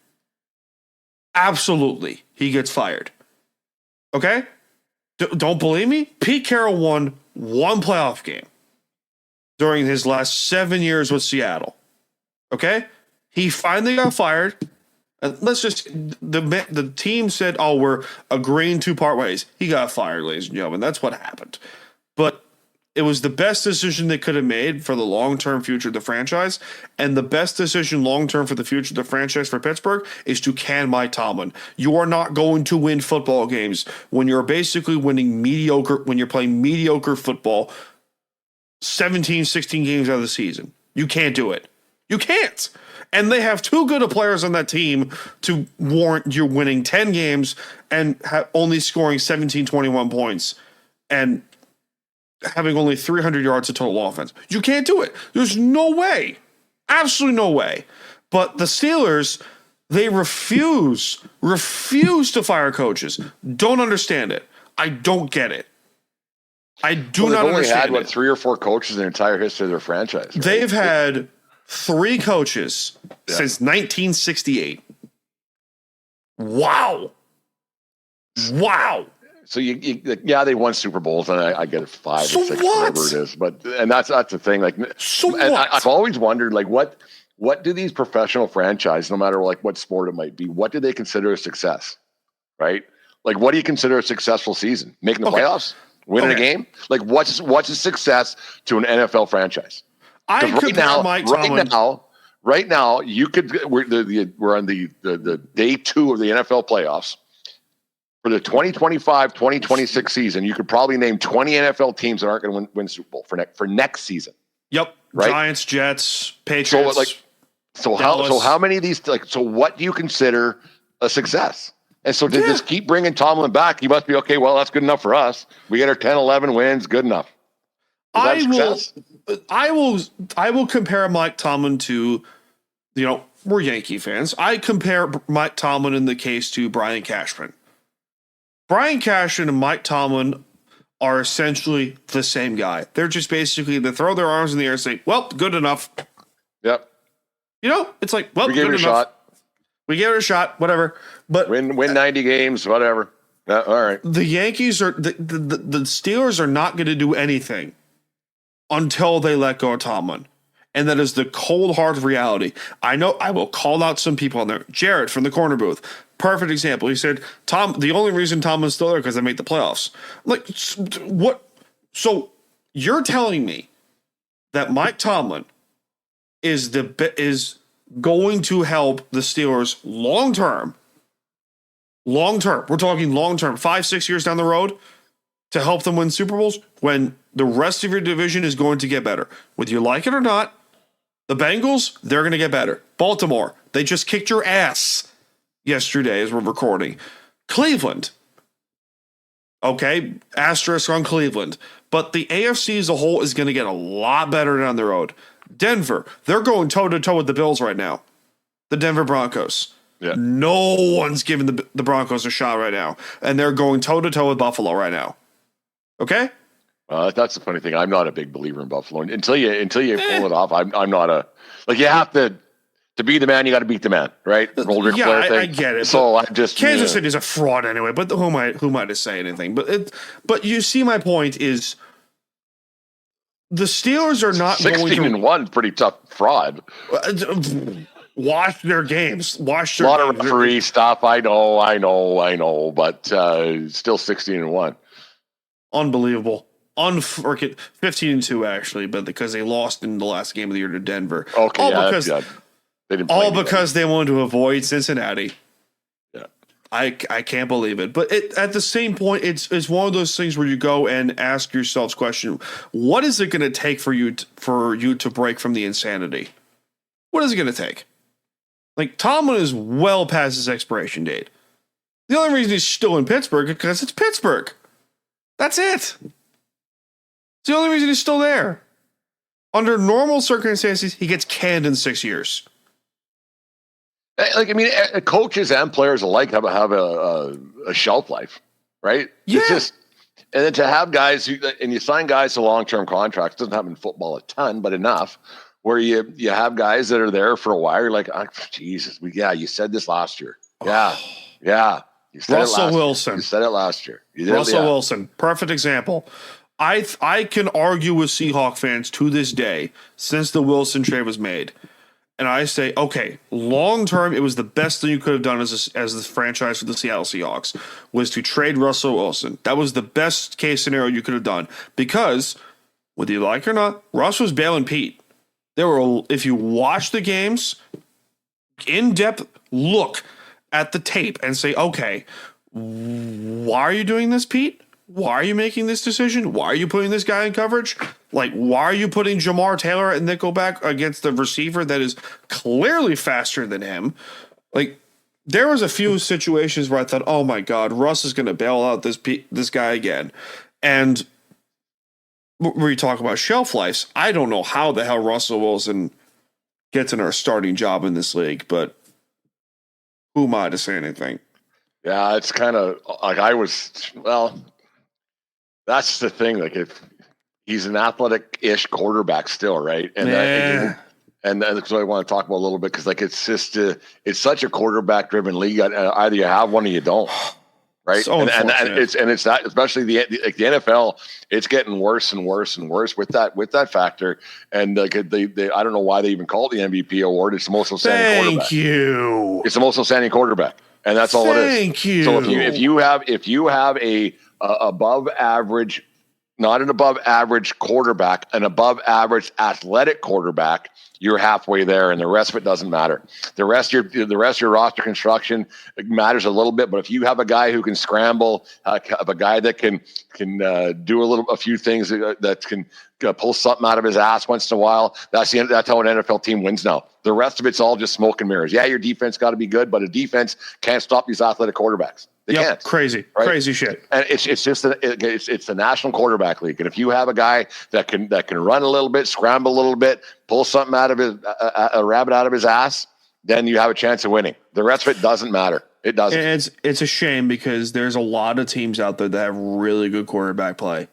Absolutely, he gets fired. Okay? Don't believe me? Pete Carroll won one playoff game during his last 7 years with Seattle. Okay? He finally got fired. The team said, oh, we're agreeing to part ways. He got fired, ladies and gentlemen. That's what happened. But it was the best decision they could have made for the long-term future of the franchise. And the best decision long-term for the future of the franchise for Pittsburgh is to can Mike Tomlin. You are not going to win football games when you're basically when you're playing mediocre football 17, 16 games out of the season. You can't do it. You can't. And they have too good of players on that team to warrant you winning 10 games and only scoring 17, 21 points and having only 300 yards of total offense. You can't do it. There's no way. Absolutely no way. But the Steelers, they refuse to fire coaches. Don't understand it. I don't get it. I do not understand it. They've only had, 3 or 4 coaches in the entire history of their franchise. Right? They've had 3 coaches since 1968. Wow. So they won Super Bowls, and I get it 5 or 6, whatever it is. But that's the thing. Like, I've always wondered, like, what do these professional franchises, no matter like what sport it might be, what do they consider a success? Right? Like, what do you consider a successful season? Making the playoffs, winning a game. Like, what's a success to an NFL franchise? I compare Mike Tomlin. Right now, you could. We're on the day 2 of the NFL playoffs. For the 2025-2026 season, you could probably name 20 NFL teams that aren't going to win Super Bowl for next season. Yep, right? Giants, Jets, Patriots. So how many of these? So what do you consider a success? And so to just keep bringing Tomlin back, you must be okay. Well, that's good enough for us. We get our 10, 11 wins, good enough. I will compare Mike Tomlin to, we're Yankee fans. I compare Mike Tomlin in the case to Brian Cashman. Brian Cashman and Mike Tomlin are essentially the same guy. They're just basically, they throw their arms in the air and say, well, good enough. Yep. It's like, well, we gave it a shot. We gave it a shot, whatever. But win 90 games, whatever. All right. The Yankees the Steelers are not going to do anything until they let go of Tomlin. And that is the cold hard reality. I know I will call out some people on there. Jared from the corner booth. Perfect example. He said, the only reason Tomlin's still there because they made the playoffs. Like, what? So you're telling me that Mike Tomlin is going to help the Steelers long term. Long term. We're talking long term, 5-6 years down the road to help them win Super Bowls when the rest of your division is going to get better. Whether you like it or not, the Bengals, they're going to get better. Baltimore, they just kicked your ass yesterday as we're recording. Cleveland. Okay, asterisk on Cleveland. But the AFC as a whole is going to get a lot better down the road. Denver, they're going toe-to-toe with the Bills right now. The Denver Broncos. Yeah. No one's giving the Broncos a shot right now. And they're going toe-to-toe with Buffalo right now. Okay? That's the funny thing. I'm not a big believer in Buffalo. Until you pull it off, I'm not a... Like, you have to be the man, you got to beat the man, right? I get it. So I'm just... Kansas City's a fraud anyway, but who am I to say anything? But you see my point is... The Steelers are not 16-1, pretty tough fraud. Watch their games. A lot of referee stuff. I know, but still 16-1. Unbelievable. Unfreaking 15-2 actually, but because they lost in the last game of the year to Denver. Okay, because they wanted to avoid Cincinnati. Yeah, I can't believe it. But at the same point, it's one of those things where you go and ask yourselves question: what is it going to take for you to break from the insanity? What is it going to take? Like, Tomlin is well past his expiration date. The only reason he's still in Pittsburgh is because it's Pittsburgh. That's it. It's the only reason he's still there. Under normal circumstances, he gets canned in 6 years. Like, I mean, coaches and players alike have a shelf life, right? Yeah. It's just, and then to have guys and you sign guys to long-term contracts, doesn't happen in football a ton, but enough, where you have guys that are there for a while. You're like, oh, Jesus, you said this last year. Yeah. You said Russell Wilson. You said it last year. Russell Wilson, perfect example. I can argue with Seahawk fans to this day since the Wilson trade was made. And I say, okay, long term, it was the best thing you could have done as the franchise for the Seattle Seahawks was to trade Russell Wilson. That was the best case scenario you could have done because, whether you like it or not, Russ was bailing Pete. If you watch the games, in depth, look at the tape and say, okay, why are you doing this, Pete? Why are you making this decision? Why are you putting this guy in coverage? Like, why are you putting Jamar Taylor at nickelback against the receiver that is clearly faster than him? Like, there was a few situations where I thought, oh my God, Russ is going to bail out this guy again. And where you talk about shelf lives, I don't know how the hell Russell Wilson gets in our starting job in this league, but who am I to say anything? Yeah, it's kind of like that's the thing. Like, if he's an athletic-ish quarterback still, right? And that's what I want to talk about a little bit because, like, it's just it's such a quarterback-driven league. Either you have one or you don't, right? So and it's that, especially the NFL. It's getting worse and worse and worse with that factor. And I don't know why they even call it the MVP award. It's the most outstanding quarterback. Thank you. It's the most outstanding quarterback, and that's all it is. Thank you. So if you have a above average not an above average quarterback, an above average athletic quarterback, you're halfway there, and the rest of it doesn't matter. The rest of your roster construction matters a little bit, but if you have a guy who can scramble, have a guy that can do a few things that can pull something out of his ass once in a while, that's how an NFL team wins now. The rest of it's all just smoke and mirrors. Yeah, your defense got to be good, but a defense can't stop these athletic quarterbacks. They can't. Crazy, right? Crazy shit. And it's just it's the National Quarterback League, and if you have a guy that can run a little bit, scramble a little bit, pull something out of his a rabbit out of his ass, then you have a chance of winning. The rest of it doesn't matter. It doesn't. And it's a shame because there's a lot of teams out there that have really good quarterback play,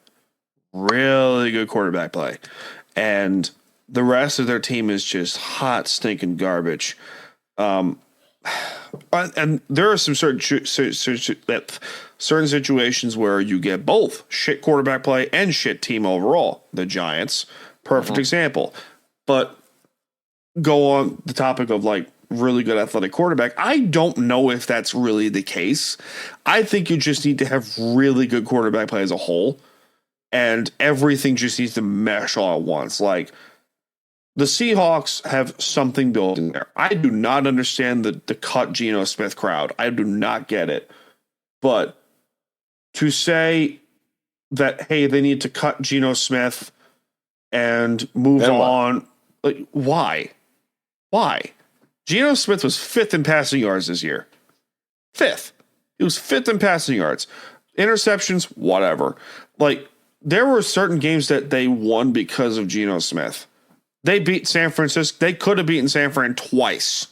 and the rest of their team is just hot, stinking garbage. And there are some certain situations where you get both shit quarterback play and shit team overall. The Giants, perfect example. But go on the topic of like really good athletic quarterback. I don't know if that's really the case. I think you just need to have really good quarterback play as a whole, and everything just needs to mesh all at once. Like, the Seahawks have something built in there. I do not understand the cut Geno Smith crowd. I do not get it. But to say that, hey, they need to cut Geno Smith and move on, like, why? Why? Geno Smith was 5th in passing yards this year. 5th. He was 5th in passing yards. Interceptions, whatever. Like, there were certain games that they won because of Geno Smith. They beat San Francisco. They could have beaten San Fran twice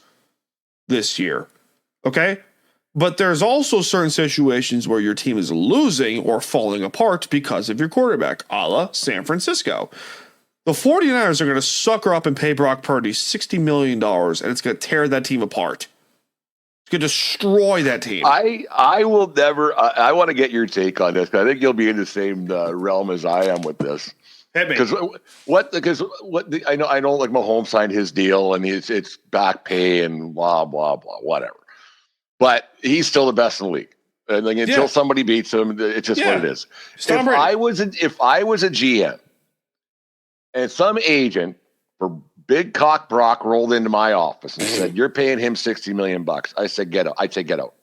this year. Okay? But there's also certain situations where your team is losing or falling apart because of your quarterback, a la San Francisco. The 49ers are going to sucker up and pay Brock Purdy $60 million, and it's going to tear that team apart. It's going to destroy that team. I will never. I want to get your take on this, because I think you'll be in the same realm as I am with this. Because I know like Mahomes signed his deal and it's back pay and blah blah blah whatever, but he's still the best in the league. And like, until somebody beats him, it's just what it is. If I was a GM and some agent for Big Cock Brock rolled into my office and said, "You're paying him $60 million," I said, "Get out." I'd say, "Get out.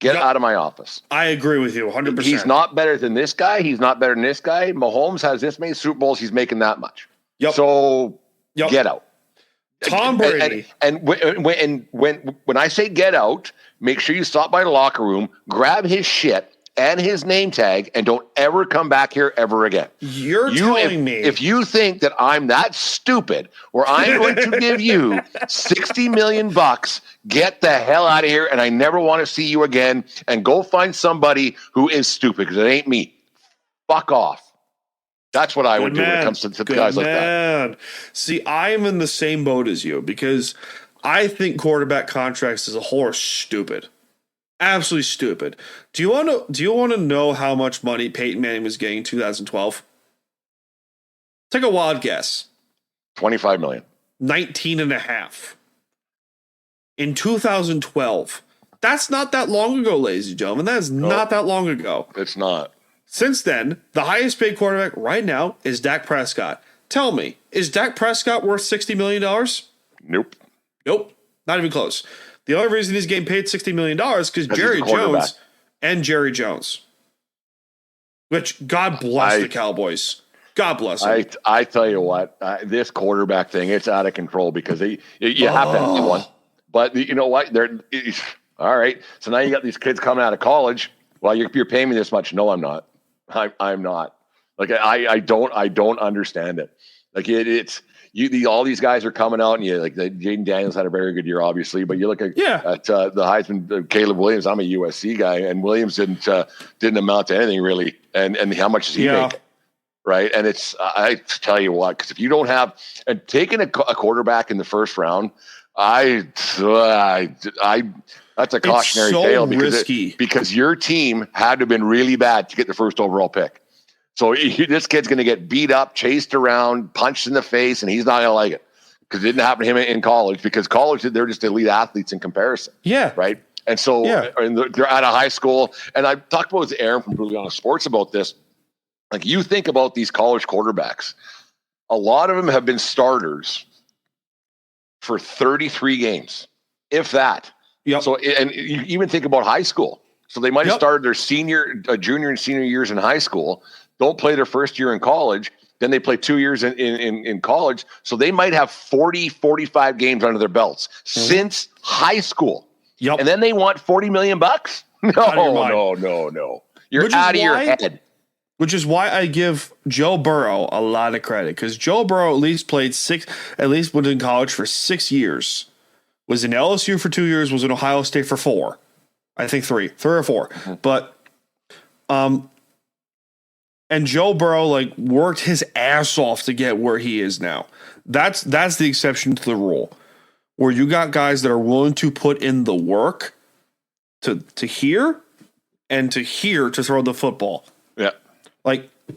Get out of my office." I agree with you 100%. He's not better than this guy. He's not better than this guy. Mahomes has this many Super Bowls. He's making that much. Yep. So get out. Tom Brady. And when I say get out, make sure you stop by the locker room, grab his shit and his name tag, and don't ever come back here ever again. You're telling me. If you think that I'm that stupid, where I'm going to give you $60 million, get the hell out of here, and I never want to see you again, and go find somebody who is stupid, because it ain't me. Fuck off. That's what I would do when it comes to guys like that. See, I'm in the same boat as you, because I think quarterback contracts as a whole are stupid. Absolutely stupid. Do you want to know how much money Peyton Manning was getting in 2012? Take a wild guess. 25 million. 19 and a half. In 2012. That's not that long ago, ladies and gentlemen. That is not that long ago. It's not. Since then, the highest paid quarterback right now is Dak Prescott. Tell me, is Dak Prescott worth $60 million? Nope. Not even close. The only reason he's getting paid $60 million is because Jerry Jones. Which, God bless the Cowboys. God bless them. I tell you what, this quarterback thing, it's out of control, because you have to have one. But you know what? All right. So now you got these kids coming out of college. Well, you're paying me this much. No, I'm not. I'm not. Like, I don't understand it. Like, it's all these guys are coming out, and Jaden Daniels had a very good year, obviously. But you look at the Heisman, Caleb Williams. I'm a USC guy, and Williams didn't amount to anything really. And how much does he make? Right? And I tell you what, because if you don't have and taking a quarterback in the first round, that's a cautionary tale, because your team had to have been really bad to get the first overall pick. So this kid's going to get beat up, chased around, punched in the face, and he's not going to like it, because it didn't happen to him in college, because college, they're just elite athletes in comparison. Yeah. Right. And so and they're out of high school. And I talked about with Aaron from Brutally Honest Sports about this. Like, you think about these college quarterbacks, a lot of them have been starters for 33 games, if that. Yep. So, and you even think about high school. So they might have started their junior and senior years in high school, don't play their first year in college, then they play 2 years in college. So they might have 40, 45 games under their belts since high school. Yep. And then they want $40 million? No. You're out of your head. Which is why I give Joe Burrow a lot of credit, because Joe Burrow at least was in college for 6 years, was in LSU for 2 years, was in Ohio State for 4, I think three or four. Mm-hmm. But, and Joe Burrow like worked his ass off to get where he is now. That's the exception to the rule, where you got guys that are willing to put in the work to here and to here to throw the football. Yeah. Like, do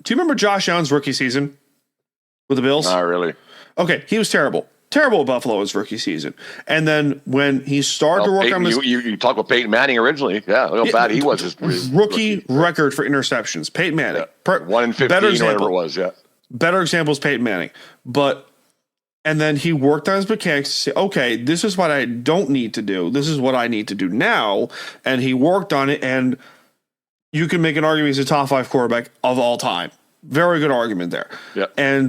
you remember Josh Allen's rookie season with the Bills? Not really. Okay, he was terrible. Terrible at Buffalo his rookie season. And then when he started to work on his... You talk about Peyton Manning originally. Yeah, look how bad he was. His rookie record for interceptions. Peyton Manning. Yeah. 1 in 15 or whatever it was, yeah. Better example is Peyton Manning. And then he worked on his mechanics to say, okay, this is what I don't need to do. This is what I need to do now. And he worked on it, and you can make an argument he's a top 5 quarterback of all time. Very good argument there. Yeah.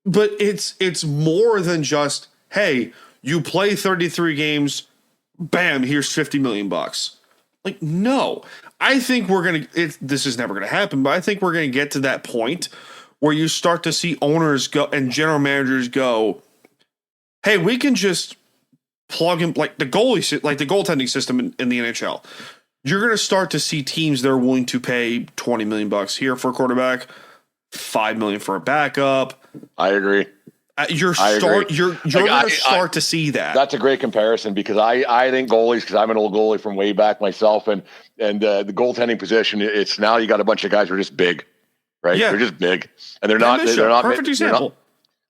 But it's more than just, hey, you play 33 games, bam, here's $50 million. Like, no. I think this is never going to happen, but I think we're going to get to that point where you start to see owners go and general managers go, hey, we can just plug in like the goaltending system in the NHL. You're going to start to see teams that are willing to pay $20 million here for a quarterback, $5 million for a backup. I agree. You're going to start to see that. That's a great comparison, because I think goalies, because I'm an old goalie from way back myself, and the goaltending position, it's now you got a bunch of guys who are just big, right? Yeah. They're just big, and they're not perfect example.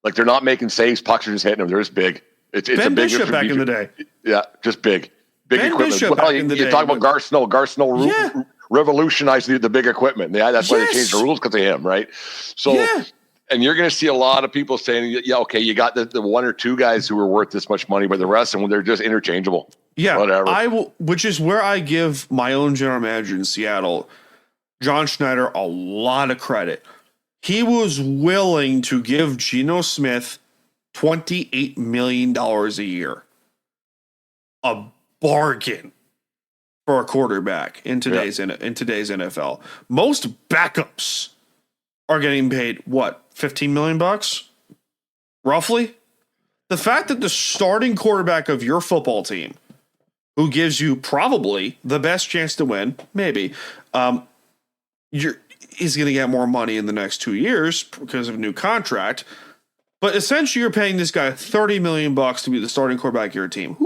They're not making saves. Pucks are just hitting them. They're just big. It's Ben a big Bishop back in the day. Yeah, just big equipment. Bishop Well, you talk about Gar Snow. Gar Snow revolutionized the big equipment. Yeah, that's why they changed the rules, because of him, right? So, and you're going to see a lot of people saying, yeah, okay, you got the 1 or 2 guys who are worth this much money, but the rest of them, they're just interchangeable. Yeah, whatever. Which is where I give my own general manager in Seattle, John Schneider, a lot of credit. He was willing to give Geno Smith $28 million a year. A bargain for a quarterback in today's NFL. Most backups are getting paid what, $15 million roughly? The fact that the starting quarterback of your football team, who gives you probably the best chance to win, maybe, is going to get more money in the next 2 years because of a new contract. But essentially, you're paying this guy $30 million to be the starting quarterback of your team.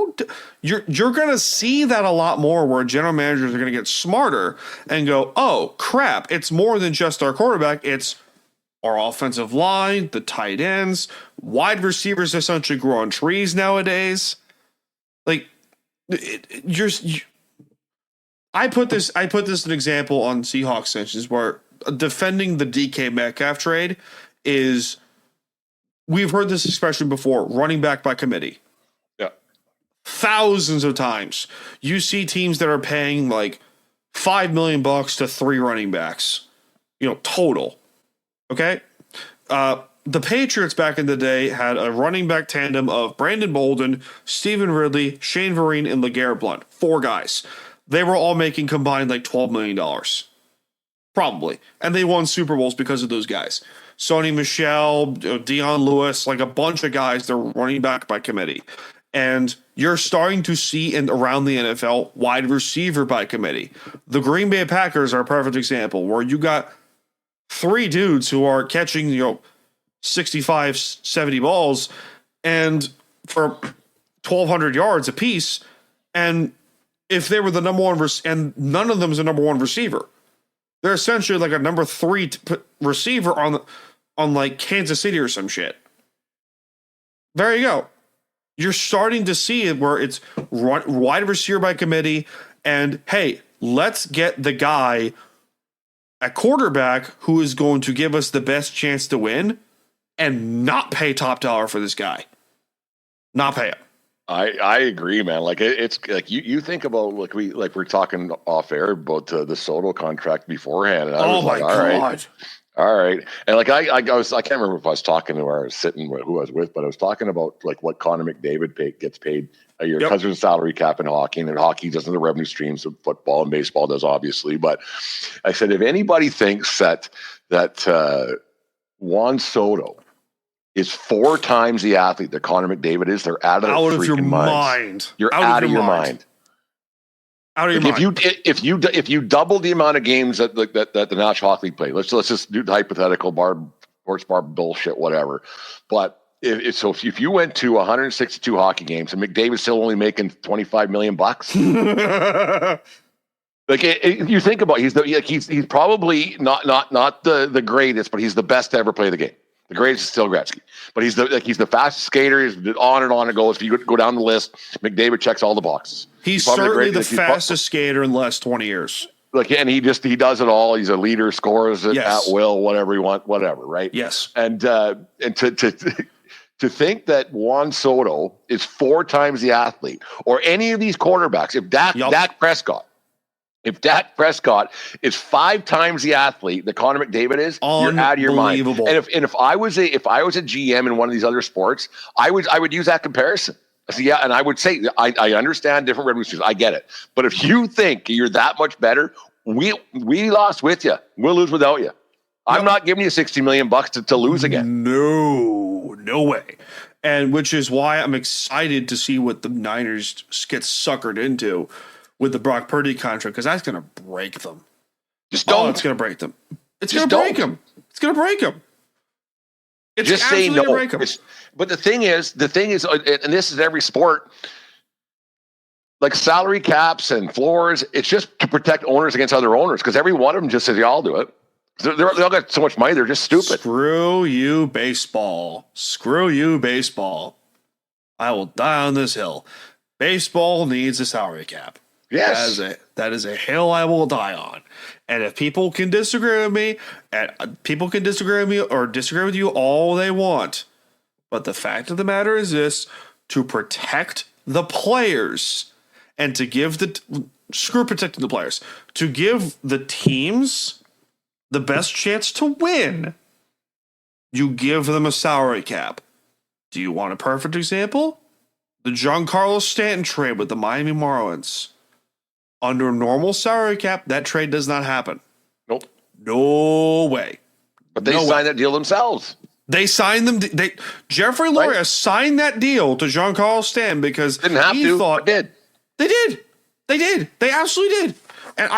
You're going to see that a lot more, where general managers are going to get smarter and go, oh, crap, it's more than just our quarterback. It's our offensive line, the tight ends, wide receivers essentially grow on trees nowadays. Like, I put this an example on Seahawks sessions where defending the DK Metcalf trade is, we've heard this expression before, running back by committee. Yeah. Thousands of times. You see teams that are paying like $5 million to 3 running backs, total. Okay? The Patriots back in the day had a running back tandem of Brandon Bolden, Stephen Ridley, Shane Vereen, and LeGarrette Blount. 4 guys. They were all making combined like $12 million. Probably. And they won Super Bowls because of those guys. Sonny Michel, Deion Lewis, like a bunch of guys, they're running back by committee. And you're starting to see around the NFL wide receiver by committee. The Green Bay Packers are a perfect example, where you got 3 dudes who are catching, 65, 70 balls and for 1,200 yards apiece. And if they were the number one, and none of them is a number 1 receiver, they're essentially like a number 3 receiver on like Kansas City or some shit. There you go. You're starting to see it where it's wide receiver by committee, and hey, let's get the guy a quarterback who is going to give us the best chance to win and not pay top dollar for this guy. Not pay him. I agree, man. Like it's like you think about we're talking off air about the Soto contract beforehand, and I was like, all right, and like I can't remember if I was talking to where I was sitting with who I was with, but I was talking about like what Connor McDavid gets paid a year because there's a salary cap in hockey, and hockey doesn't have the revenue streams of football and baseball does, obviously. But I said if anybody thinks that Juan Soto is 4 times the athlete that Connor McDavid is, they're out of your mind. You're out of your mind. Out of your mind. If you double the amount of games that the National Hockey League play, let's just do the hypothetical sports bar bullshit, whatever. But if you went to 162 hockey games and McDavid's still only making $25 million, like you think about it, he's probably not the greatest, but he's the best to ever play the game. The greatest is still Gretzky, but he's the fastest skater. He's on and on it goes. If you go down the list, McDavid checks all the boxes. He's certainly the fastest skater in the last 20 years. Like, and he does it all. He's a leader, scores it at will, whatever you want, whatever, right? Yes. And to think that Juan Soto is 4 times the athlete, or any of these quarterbacks, if Dak Prescott is 5 times the athlete that Connor McDavid is, you're out of your mind. And if I was a GM in one of these other sports, I would use that comparison. I say, and I would say I understand different revenue streams. I get it. But if you think you're that much better, we lost with you. We'll lose without you. I'm not giving you $60 million to lose again. No way. And which is why I'm excited to see what the Niners get suckered into with the Brock Purdy contract, because that's going to break them. Just don't. It's going to break them. It's going to break them. It's going to break them. It's just say no. Break them. But the thing is, and this is every sport, like salary caps and floors, it's just to protect owners against other owners, because every one of them just says, yeah, I'll do it. They all got so much money, they're just stupid. Screw you, baseball. Screw you, baseball. I will die on this hill. Baseball needs a salary cap. Yes. That is a hill I will die on. And if people can disagree with me, or disagree with you all they want, but the fact of the matter is this: to protect the players and to give screw protecting the players, to give the teams the best chance to win, you give them a salary cap. Do you want a perfect example? The Giancarlo Stanton trade with the Miami Marlins. Under normal salary cap, that trade does not happen. Nope. No way. But they signed that deal themselves. They signed them. Jeffrey Loria signed that deal to Giancarlo Stanton because didn't have he to. Thought did. They did. They did. They absolutely did. And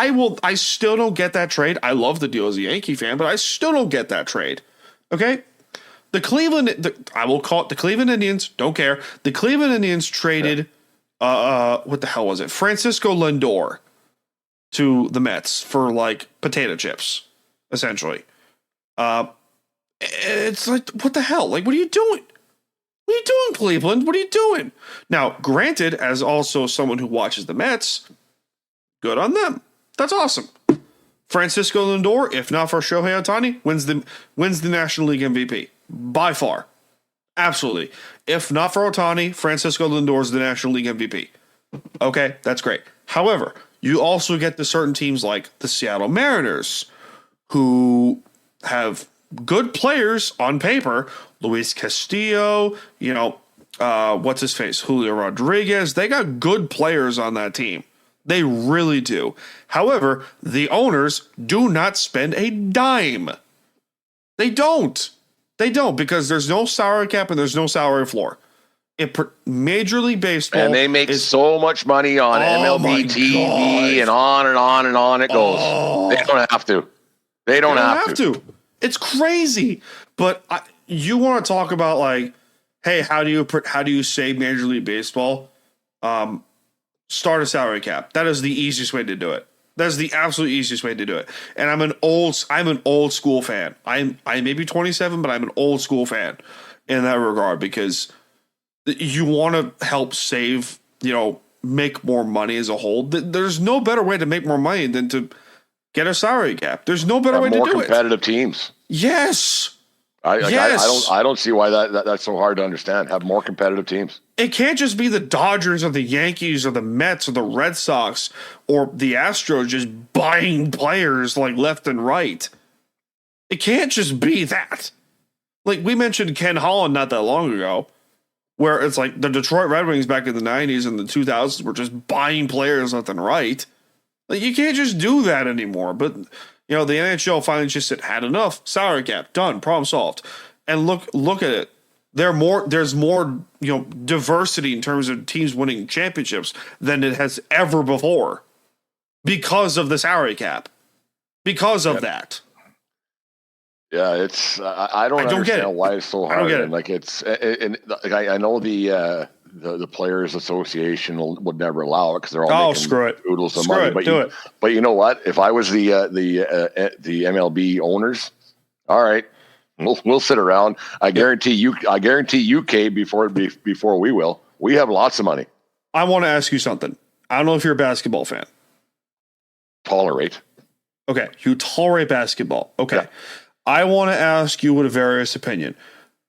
I still don't get that trade. I love the deal as a Yankee fan, but I still don't get that trade. Okay? I will call it the Cleveland Indians. Don't care. The Cleveland Indians traded. What the hell was it? Francisco Lindor to the Mets for like potato chips, essentially. It's like, what the hell? Like, what are you doing? What are you doing, Cleveland? What are you doing? Now, granted, as also someone who watches the Mets, good on them. That's awesome. Francisco Lindor, if not for Shohei Ohtani, wins the National League MVP by far. Absolutely. If not for Ohtani, Francisco Lindor is the National League MVP. Okay, that's great. However, you also get to certain teams like the Seattle Mariners, who have good players on paper. Luis Castillo, what's his face? Julio Rodriguez. They got good players on that team. They really do. However, the owners do not spend a dime. They don't. They don't, because there's no salary cap and there's no salary floor. Major League Baseball, and they make so much money on MLB TV and on and on and on it goes. They don't have to. They don't have to. It's crazy. But you want to talk about like, hey, how do you save Major League Baseball? Start a salary cap. That is the easiest way to do it. That is the absolute easiest way to do it. And I'm an old school fan. I may be 27, but I'm an old school fan in that regard, because you want to help save, make more money as a whole. There's no better way to make more money than to Get a salary cap. There's no better way to do it. More competitive teams. Yes. I don't see why that's so hard to understand. Have more competitive teams. It can't just be the Dodgers or the Yankees or the Mets or the Red Sox or the Astros just buying players like left and right. It can't just be that. Like we mentioned Ken Holland not that long ago, where it's like the Detroit Red Wings back in the 90s and the 2000s were just buying players left and right. Like you can't just do that anymore. But you know, the NHL finally just said, had enough, salary cap, done, problem solved. And look at it. There's more, you know, diversity in terms of teams winning championships than it has ever before because of the salary cap. Because of that. Yeah, it's I don't understand why it's so hard. I don't get it. And like I know the Players Association would never allow it because they're all making oodles of money. But you know what? If I was the MLB owners, all right, we'll sit around. I guarantee you, UK before we will. We have lots of money. I want to ask you something. I don't know if you're a basketball fan. Tolerate. Okay, you tolerate basketball. Okay. Yeah. I want to ask you with a various opinion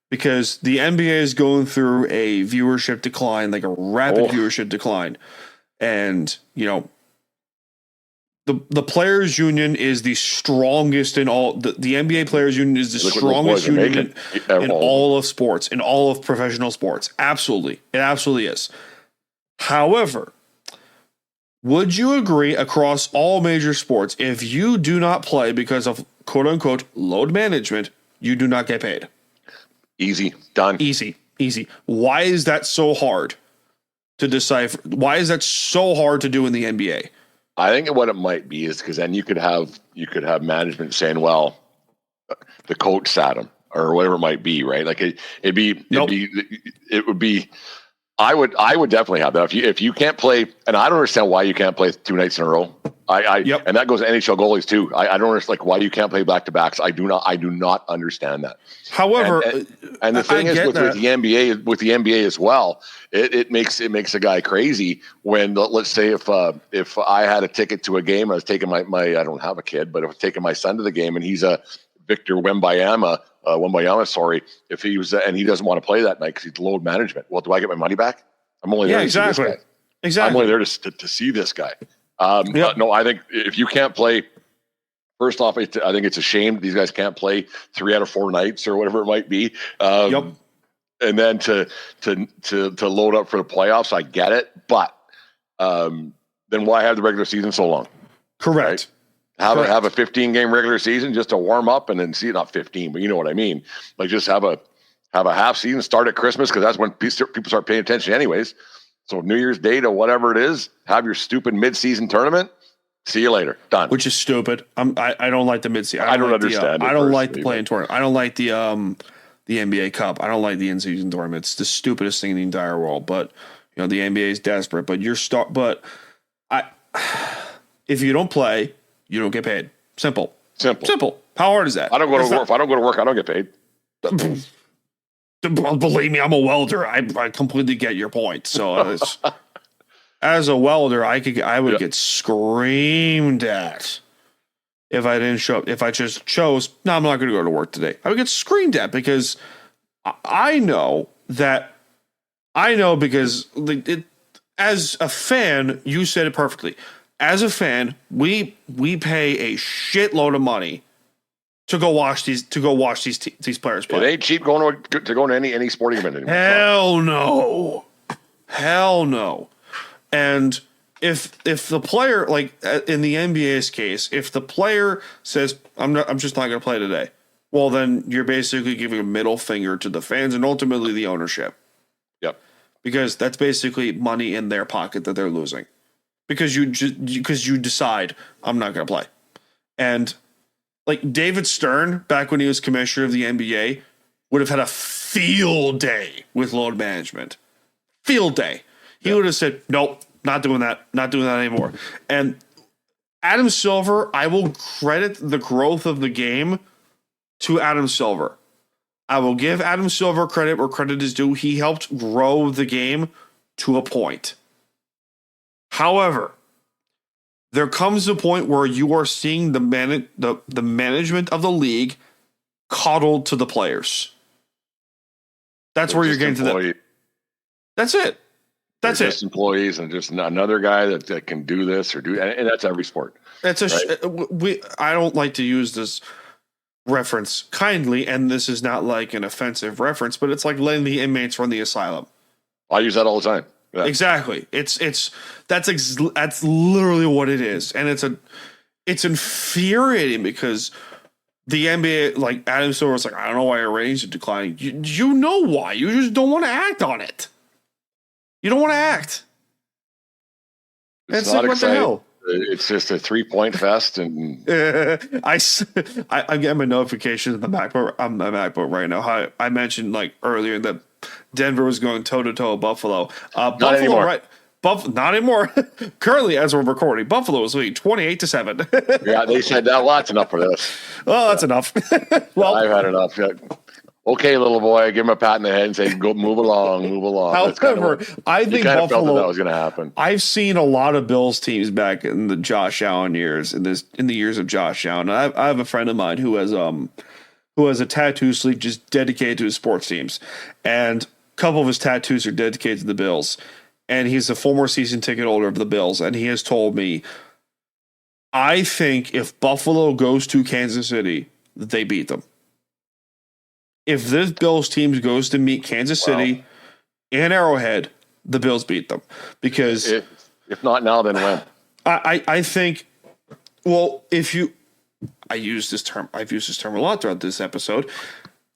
because the NBA is going through a viewership decline, like a rapid viewership decline. And, you know, the Players Union is the strongest in all the NBA Players Union is the strongest union in all of sports, in all of professional sports. Absolutely. It absolutely is. However, would you agree across all major sports, if you do not play because of quote unquote load management, you do not get paid? Easy. Done. Easy. Why is that so hard to decipher? Why is that so hard to do in the NBA? I think what it might be is because then you could have management saying, well, the coach sat him or whatever it might be, right? Like it would be. I would definitely have that if you can't play, and I don't understand why you can't play 2 nights in a row. And that goes to NHL goalies too. I don't understand like why you can't play back to backs. I do not understand that. However, and the thing is with the NBA as well, it makes a guy crazy when let's say if I had a ticket to a game, I was taking my I don't have a kid, but I was taking my son to the game, and he's a Victor Wembanyama, if he was and he doesn't want to play that night because he's load management. Well, do I get my money back? I'm only there to see this guy. Exactly. I'm only there to see this guy. No, I think if you can't play, first off, I think it's a shame these guys can't play 3 out of 4 nights or whatever it might be. And then to load up for the playoffs, I get it, but then why have the regular season so long? Correct. Right? Have a 15-game regular season just to warm up and then see not 15, but you know what I mean. Like just have a half season, start at Christmas because that's when people start paying attention anyways. So New Year's Day to whatever it is, have your stupid mid-season tournament. See you later. Done. Which is stupid. I don't like the mid-season. I don't understand. I don't like the play-in tournament. I don't like the NBA Cup. I don't like the in-season tournament. It's the stupidest thing in the entire world. But you know the NBA is desperate. But if you don't play, you don't get paid. Simple. How hard is that? I don't go to work. If I don't go to work, I don't get paid. Believe me, I'm a welder. I completely get your point. So as a welder, I would get screamed at if I didn't show up. If I just chose, no, I'm not going to go to work today. I would get screamed at because I know because as a fan, you said it perfectly. As a fan, we pay a shitload of money to go watch these players play. It ain't cheap going to any sporting event anymore. Hell no. And if the player, like in the NBA's case, if the player says I'm just not going to play today, well then you're basically giving a middle finger to the fans and ultimately the ownership. Yep. Because that's basically money in their pocket that they're losing. Because you decide I'm not going to play. And like David Stern, back when he was commissioner of the NBA, would have had a field day with load management. Field day. He would have said, nope, not doing that anymore. And Adam Silver, I will credit the growth of the game to Adam Silver. I will give Adam Silver credit where credit is due. He helped grow the game to a point. However, there comes a point where you are seeing the management of the league coddled to the players. That's where you're getting to that. That's it. That's it. Just employees and just another guy that can do this or do, and that's every sport. That's I don't like to use this reference kindly, and this is not like an offensive reference, but it's like letting the inmates run the asylum. I use that all the time. Yeah. Exactly. That's literally what it is, and it's infuriating because the NBA, like Adam Silver, was like, I don't know why your ratings are declining. You know why? You just don't want to act on it. You don't want to act. It's not like, what the hell? It's just a 3-point fest, and I'm getting my notifications on the MacBook right now. How I mentioned like earlier that Denver was going toe to toe with Buffalo. Buffalo, anymore. Right? Not anymore. Currently, as we're recording, Buffalo is leading 28-7. Yeah, they said that. Well, that's enough for this. Well, that's enough. Well, I've had enough. Yeah. Okay, little boy, give him a pat in the head and say, "Go, move along, move along." However, I think Buffalo that was going to happen. I've seen a lot of Bills teams back in the Josh Allen years, in the years of Josh Allen. I have a friend of mine who has a tattoo sleeve just dedicated to his sports teams, and a couple of his tattoos are dedicated to the Bills. And he's a former season ticket holder of the Bills, and he has told me, I think if Buffalo goes to Kansas City, they beat them. If this Bills team goes to meet Kansas City in Arrowhead, the Bills beat them. Because if not now, then when? I think, well, I've used this term a lot throughout this episode.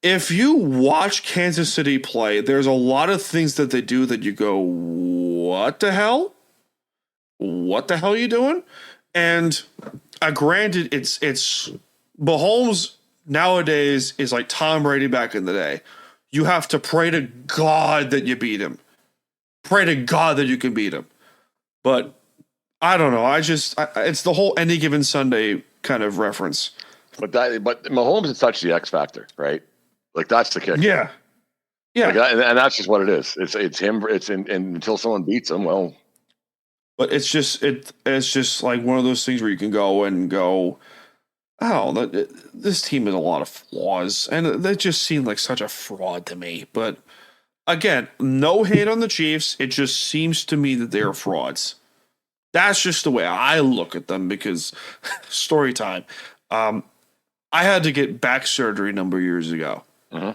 If you watch Kansas City play, there's a lot of things that they do that you go, what the hell? What the hell are you doing? And granted, it's Mahomes nowadays is like Tom Brady back in the day. You have to pray to God that you beat him. Pray to God that you can beat him. But I don't know. It's the whole any given Sunday kind of reference. But Mahomes has touched the X factor, right? Like that's the kick. Yeah. Like and that's just what it is. It's him. And until someone beats him, well. But it's just like one of those things where you can go, oh, this team has a lot of flaws, and they just seem like such a fraud to me. But again, no hate on the Chiefs. It just seems to me that they're frauds. That's just the way I look at them. Because story time, I had to get back surgery a number of years ago. Uh-huh.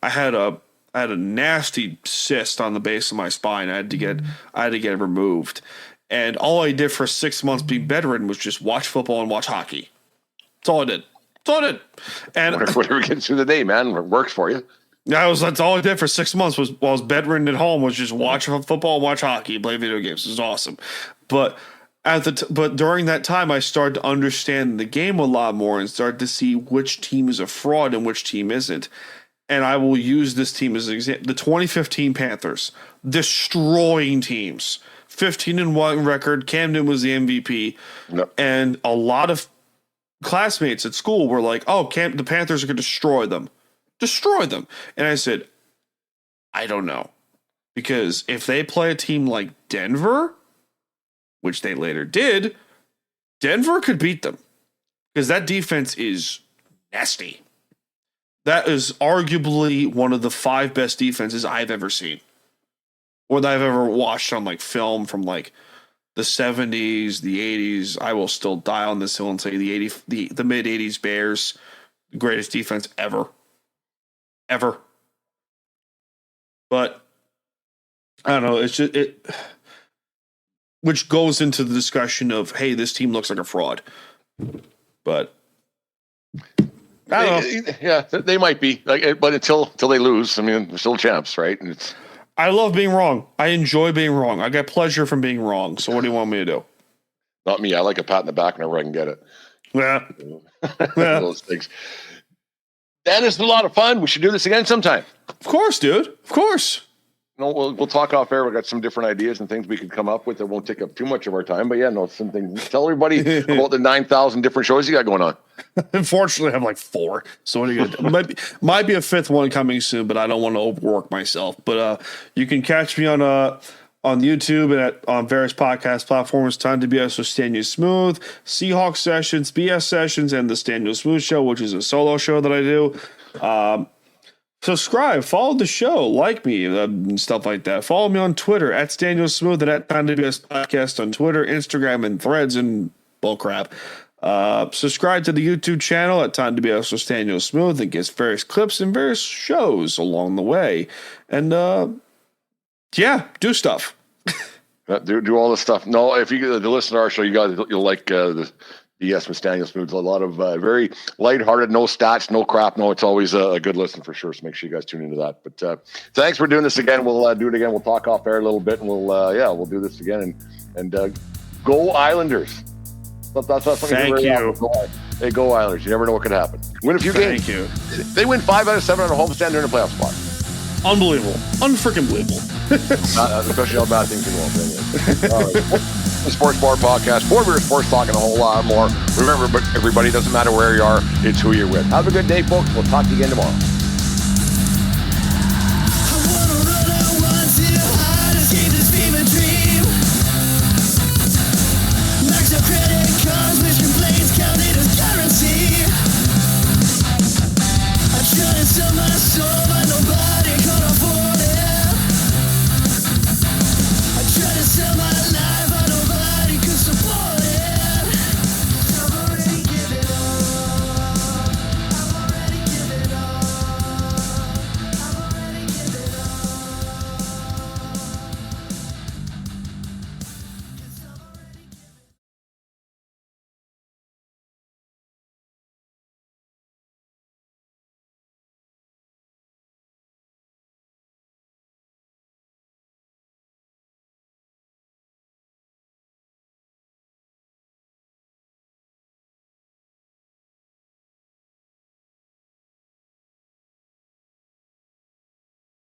I had a nasty cyst on the base of my spine. I had to get it removed, and all I did for 6 months being bedridden was just watch football and watch hockey. That's all I did. And whatever gets through the day, man, it works for you. That's all I did for 6 months while I was bedridden at home was just watch football, watch hockey, play video games. It was awesome. But but during that time, I started to understand the game a lot more and started to see which team is a fraud and which team isn't. And I will use this team as an example. The 2015 Panthers, destroying teams. 15-1 record. Cam Newton was the MVP. Yep. And a lot of classmates at school were like, oh, the Panthers are going to destroy them. Destroy them. And I said, I don't know. Because if they play a team like Denver, which they later did, Denver could beat them. Because that defense is nasty. That is arguably one of the 5 best defenses I've ever seen. Or that I've ever watched on like film from like the 70s, the 80s. I will still die on this hill and say the mid 80s Bears, the greatest defense ever. Ever. But I don't know, it's just which goes into the discussion of, hey, this team looks like a fraud. But I don't know. Yeah, they might be, but until they lose, I mean, they're still champs, right? And I love being wrong. I enjoy being wrong. I get pleasure from being wrong. So what do you want me to do? Not me. I like a pat in the back whenever I can get it. Yeah. Those things. That is a lot of fun. We should do this again sometime. Of course, dude. Of course. No, we'll talk off air. We got some different ideas and things we could come up with that won't take up too much of our time. But yeah, some things. Tell everybody about the 9,000 different shows you got going on. Unfortunately, I have like 4. So what are you gonna do? might be a 5th one coming soon, but I don't want to overwork myself. But you can catch me on on YouTube and on various podcast platforms. Time to BS with Staniel Smooth, Seahawks Sessions, BS Sessions, and the Staniel Smooth Show, which is a solo show that I do. Subscribe, follow the show, like me, and stuff like that. Follow me on Twitter at Staniel Smooth and at Time to BS Podcast on Twitter, Instagram, and Threads and bullcrap. Subscribe to the YouTube channel at Time to BS with Staniel Smooth and get various clips and various shows along the way. And do stuff. Do all this stuff. No, if you listen to our show, you'll like the BS with Staniel Smooth. A lot of very lighthearted, no stats, no crap. No, it's always a good listen for sure. So make sure you guys tune into that. But thanks for doing this again. We'll do it again. We'll talk off air a little bit, and we'll do this again. And go Islanders. That's Thank you. Hey, go Islanders. You never know what could happen. Win a few games. Thank you. They win 5 out of 7 on a homestand during the playoff spot. Unbelievable. Unfreaking believable. Especially how bad things can go. All right. The Sports Bar Podcast, Four-Beer Sports, talking a whole lot more. Remember, everybody, doesn't matter where you are, it's who you're with. Have a good day, folks. We'll talk to you again tomorrow.